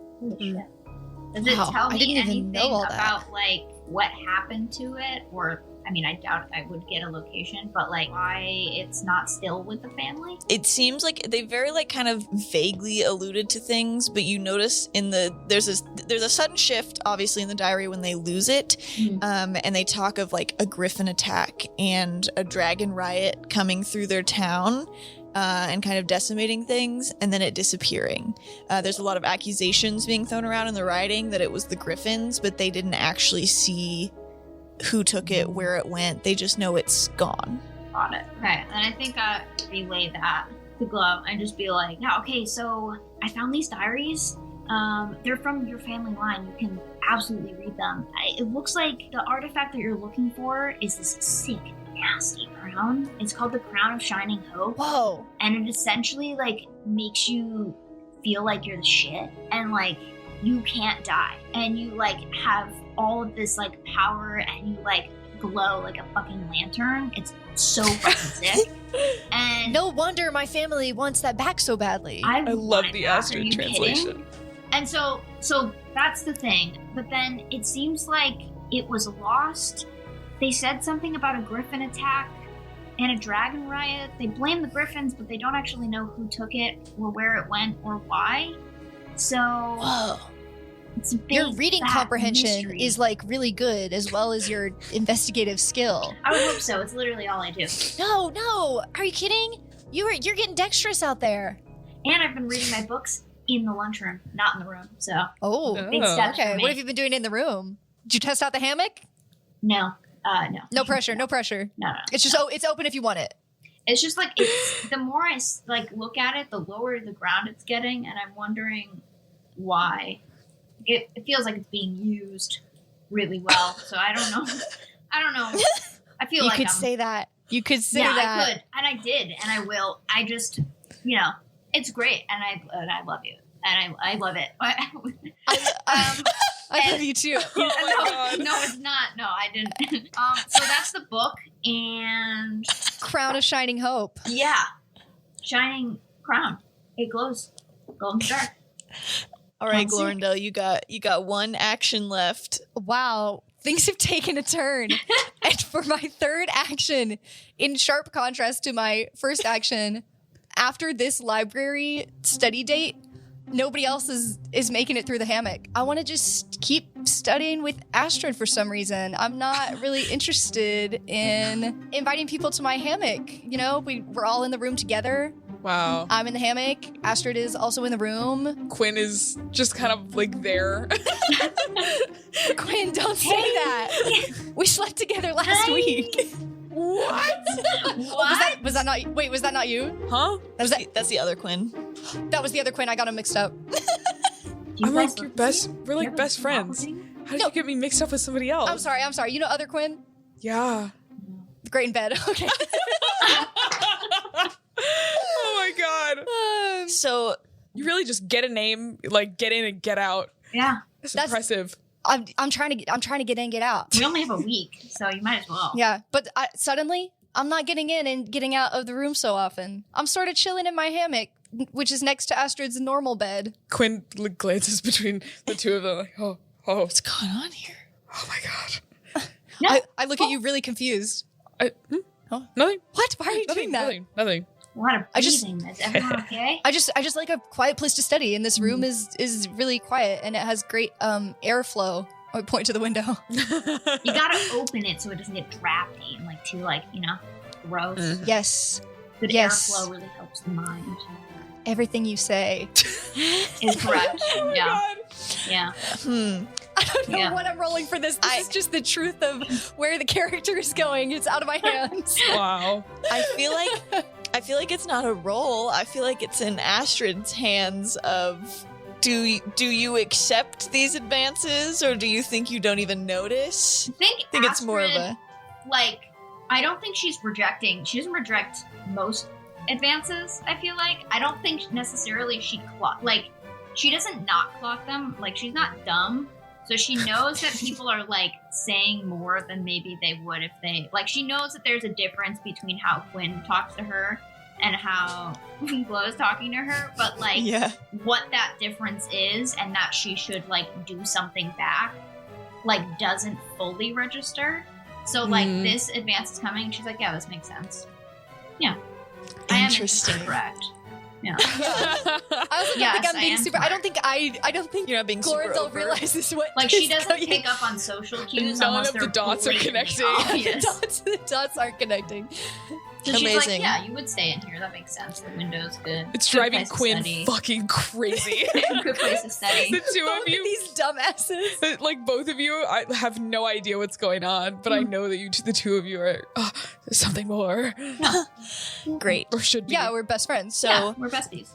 B: Does it tell
C: I
B: me
C: didn't even
B: anything
C: know all that.
B: about like what happened to it, or I mean, I doubt I would get a location, but like why it's not still with the family?
A: It seems like they very like kind of vaguely alluded to things, but you notice there's a sudden shift obviously in the diary when they lose it, and they talk of like a griffin attack and a dragon riot coming through their town. And kind of decimating things, and then it disappearing. There's a lot of accusations being thrown around in the writing that it was the griffins, but they didn't actually see who took it, where it went. They just know it's gone.
B: Got it. Okay, and I think I relay that to Glove and just be like, yeah, okay, so I found these diaries. They're from your family line. You can absolutely read them. It looks like the artifact that you're looking for is this sick, nasty crown. It's called the Crown of Shining Hope.
C: Whoa.
B: And it essentially like makes you feel like you're the shit, and like you can't die, and you like have all of this like power, and you like glow like a fucking lantern. It's so fucking sick. And
C: No wonder my family wants that back so badly.
D: I love
B: wanted
D: the
B: that. Are
D: Astrid
B: you
D: translation.
B: kidding? And so that's the thing. But then it seems like it was lost. They said something about a griffin attack and a dragon riot. They blame the griffins, but they don't actually know who took it or where it went or why. So
C: Whoa.
B: it's a big,
C: Your reading
B: fat
C: comprehension
B: mystery.
C: is like really good, as well as your investigative skill.
B: I would hope so. It's literally all I do.
C: No. Are you kidding? You're getting dexterous out there.
B: And I've been reading my books in the lunchroom, not in the room. So
C: Oh.
B: big steps for
C: Okay.
B: me.
C: What have you been doing in the room? Did you test out the hammock?
B: No.
C: No pressure. No pressure.
B: No.
C: It's just it's open if you want it.
B: It's just like it's the more I like look at it, the lower the ground it's getting, and I'm wondering why. It feels like it's being used really well, so I don't know. I feel
C: You
B: like
C: could
B: I'm,
C: say that. You could say
B: yeah,
C: that.
B: I could, and I did, and I will. I just, it's great, and I love you, and I love it.
C: I love you too.
D: God.
B: No, it's not. No, I didn't. So that's the book, and
C: Crown of Shining Hope.
B: yeah, Shining Crown. It glows golden star.
A: All right,
B: That's it.
A: Glorindell, you got one action left.
C: Wow, things have taken a turn. And for my third action, in sharp contrast to my first action, after this library study date, nobody else is making it through the hammock. I want to just keep studying with Astrid for some reason. I'm not really interested in inviting people to my hammock. You know, we're all in the room together.
D: Wow.
C: I'm in the hammock. Astrid is also in the room.
D: Quinn is just kind of like there.
C: Quinn, don't say that. We slept together last week.
D: What?
B: What?
C: Was that not? Wait, was that not you?
D: Huh?
A: That's the other Quinn.
C: That was the other Quinn. I got them mixed up.
D: I'm like your best. We're like best friends. How did you get me mixed up with somebody else?
C: I'm sorry. You know other Quinn?
D: Yeah.
C: Great in bed. Okay.
D: Oh my god.
A: So
D: You really just get a name, like get in and get out.
B: Yeah.
D: That's
C: That's-
D: impressive.
C: I'm trying to get in, get out.
B: We only have a week, so you might as well.
C: Yeah, but suddenly I'm not getting in and getting out of the room so often. I'm sort of chilling in my hammock, which is next to Astrid's normal bed.
D: Quinn glances between the two of them like, oh,
A: what's going on here?
D: oh my god.
B: No.
C: I look at you really confused.
D: Nothing.
C: What? Why are you doing that?
D: Nothing.
B: A lot of
C: I just-
B: breathing. Is everyone okay?
C: I just like a quiet place to study, and this room is really quiet, and it has great airflow. I point to the window.
B: You gotta open it so it doesn't get drafty and like too gross.
D: Mhm.
C: Yes,
B: Good
C: Yes.
B: airflow really helps the mind.
C: everything you say.
B: Is correct.
D: Oh my
B: Yeah.
D: god.
B: Yeah.
C: I don't know
B: Yeah.
C: what I'm rolling for this. This is just the truth of where the character is going. It's out of my hands.
D: Wow.
A: I feel like it's not a roll. I feel like it's in Astrid's hands of do you accept these advances, or do you think you don't even notice?
B: I think
A: It's more of
B: Astrid,
A: a
B: I don't think she's rejecting. She doesn't reject most advances, I feel like. I don't think necessarily she she doesn't not clock them. Like, she's not dumb. So she knows that people are saying more than maybe they would if they she knows that there's a difference between how Quinn talks to her and how Glow is talking to her, but
A: yeah.
B: what that difference is and that she should do something back doesn't fully register. So this advance is coming, she's like, yeah, this makes sense. Yeah.
A: Interesting.
B: I am correct. Yeah.
C: I also don't think I'm being super. I don't think
A: You're not being super
C: Glorindell
A: over.
C: realizes what.
B: she
C: is
B: doesn't
C: going-
B: pick up on social cues
D: None
B: unless
D: of the
B: they're
D: dots are
B: blatantly
D: connecting.
B: obvious.
C: The dots aren't connecting.
B: So she's
A: Amazing.
B: like, yeah, you would stay in here. That makes sense. The window's good.
D: It's
B: Good
D: driving
B: place to
D: Quinn
B: study.
D: fucking crazy.
B: Good place to study.
D: The two
C: Both
D: of you,
C: these dumbasses.
D: both of you, I have no idea what's going on, but I know that the two of you are there's something more,
A: Great.
D: or should be.
C: Yeah, we're best friends.
A: So
B: Yeah, we're besties.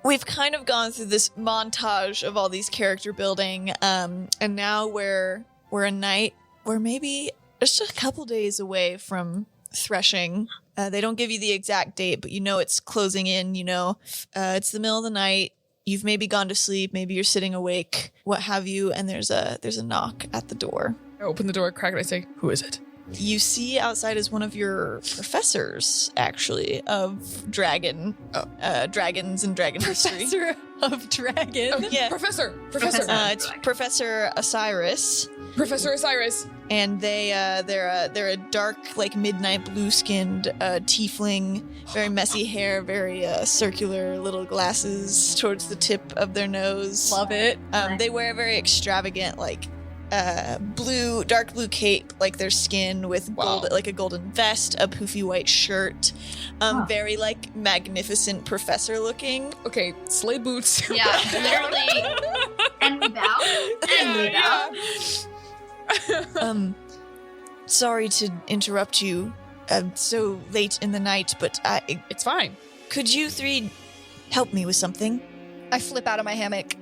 A: we've kind of gone through this montage of all these character building, and now we're a night, we're maybe just a couple days away from threshing. They don't give you the exact date, but it's closing in. It's the middle of the night. You've maybe gone to sleep, maybe you're sitting awake, what have you, and there's a knock at the door.
D: I open the door, crack it, I say, "Who is it?"
A: You see outside is one of your professors, actually, of dragons and dragon history.
C: Professor of Dragon.
D: Oh,
A: Yeah.
D: Professor.
A: It's Professor Osiris,
D: Professor Osiris.
A: and they're a dark, midnight blue-skinned tiefling, very messy hair, very circular little glasses towards the tip of their nose.
C: Love it.
A: They wear a very extravagant, dark blue cape, like their skin, with
D: Wow.
A: a golden vest, a poofy white shirt, very magnificent professor looking.
D: Okay, sleigh boots.
B: Yeah, literally. And we bow. And we bow.
A: Sorry to interrupt you so late in the night, but
D: It's fine.
A: could you three help me with something?
C: I flip out of my hammock.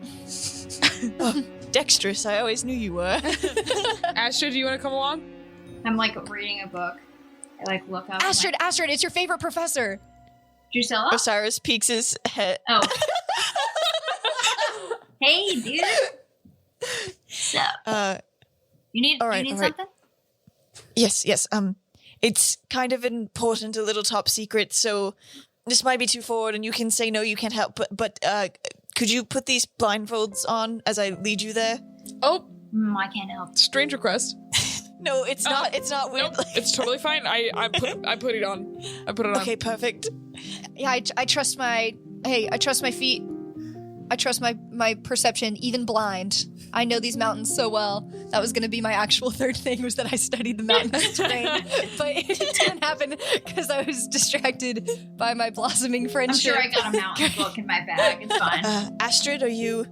A: Dexterous, I always knew you were.
D: Astrid, do you want to come along?
B: I'm reading a book. I look up.
C: Astrid, it's your favorite professor.
B: Drusilla?
A: Osiris peeks his head.
B: Oh. Hey, dude. So, you need
A: all right.
B: something?
A: Yes. It's kind of important, a little top secret, so this might be too forward, and you can say no, you can't help, but could you put these blindfolds on as I lead you there?
D: Oh,
B: I can't help.
D: strange request.
A: No, it's not. It's not weird.
D: Nope, it's totally fine. I put it on. I put it on.
A: Okay, perfect.
C: Yeah, I trust my. Hey, I trust my feet. I trust my perception, even blind. I know these mountains so well. That was going to be my actual third thing, was that I studied the mountainous terrain. But it didn't happen because I was distracted by my blossoming friendship.
B: I'm sure I got a mountain book in my bag. It's fine.
A: Astrid, are you?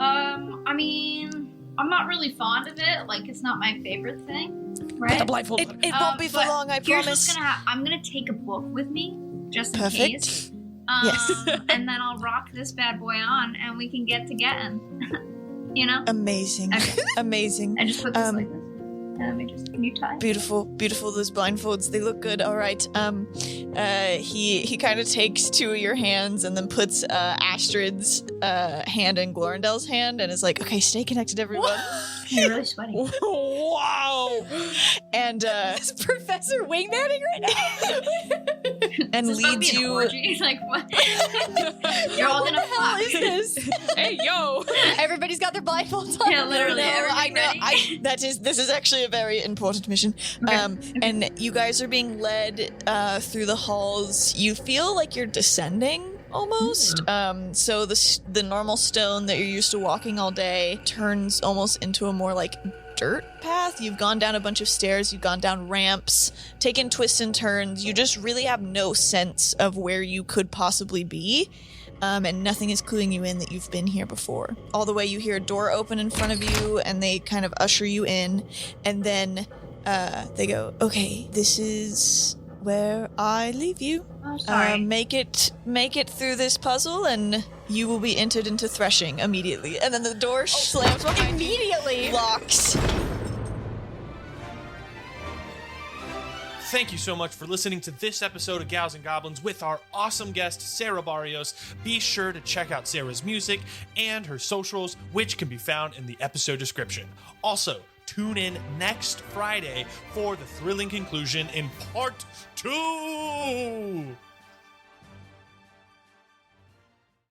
B: I mean, I'm not really fond of it. Like, it's not my favorite thing, right?
D: The blindfold.
A: It won't be for long, I
B: here's
A: promise.
B: What's gonna I'm gonna take a book with me, just in
A: Perfect.
B: case.
A: Yes.
B: And then I'll rock this bad boy on, and we can get to getting. You know?
A: Amazing.
B: Okay.
A: Amazing.
B: I just put this like this. Let me just, can you tie?
A: Beautiful, beautiful. Those blindfolds, they look good. All right. He kind of takes two of your hands and then puts Astrid's hand in Glorindell's hand and is like, okay, stay connected, everyone.
B: You're really sweaty.
D: Wow.
A: And
C: Is Professor wingmanning right now?
A: and
B: Is this supposed
A: leads
B: to be an
A: you.
B: orgy? Like, what? You're all gonna
C: What the hell
B: fuck.
C: is this?
D: Hey, yo.
C: Everybody's got their blindfolds on.
B: Yeah, literally.
A: No, I
B: Everybody
A: know.
B: ready?
A: This is actually a very important mission.
B: Okay.
A: And you guys are being led through the halls. You feel like you're descending almost. So the normal stone that you're used to walking all day turns almost into a more like dirt path. You've gone down a bunch of stairs. You've gone down ramps, taken twists and turns. You just really have no sense of where you could possibly be. And nothing is cluing you in that you've been here before. All the way you hear a door open in front of you, and they kind of usher you in, and then they go, okay, this is where I leave you.
B: Oh, sorry.
A: Make it through this puzzle, and you will be entered into threshing immediately. And then the door slams behind you,
C: Immediately.
A: locks.
E: Thank you so much for listening to this episode of Gals and Goblins with our awesome guest, Sarah Barrios. Be sure to check out Sarah's music and her socials, which can be found in the episode description. Also, tune in next Friday for the thrilling conclusion in part 2.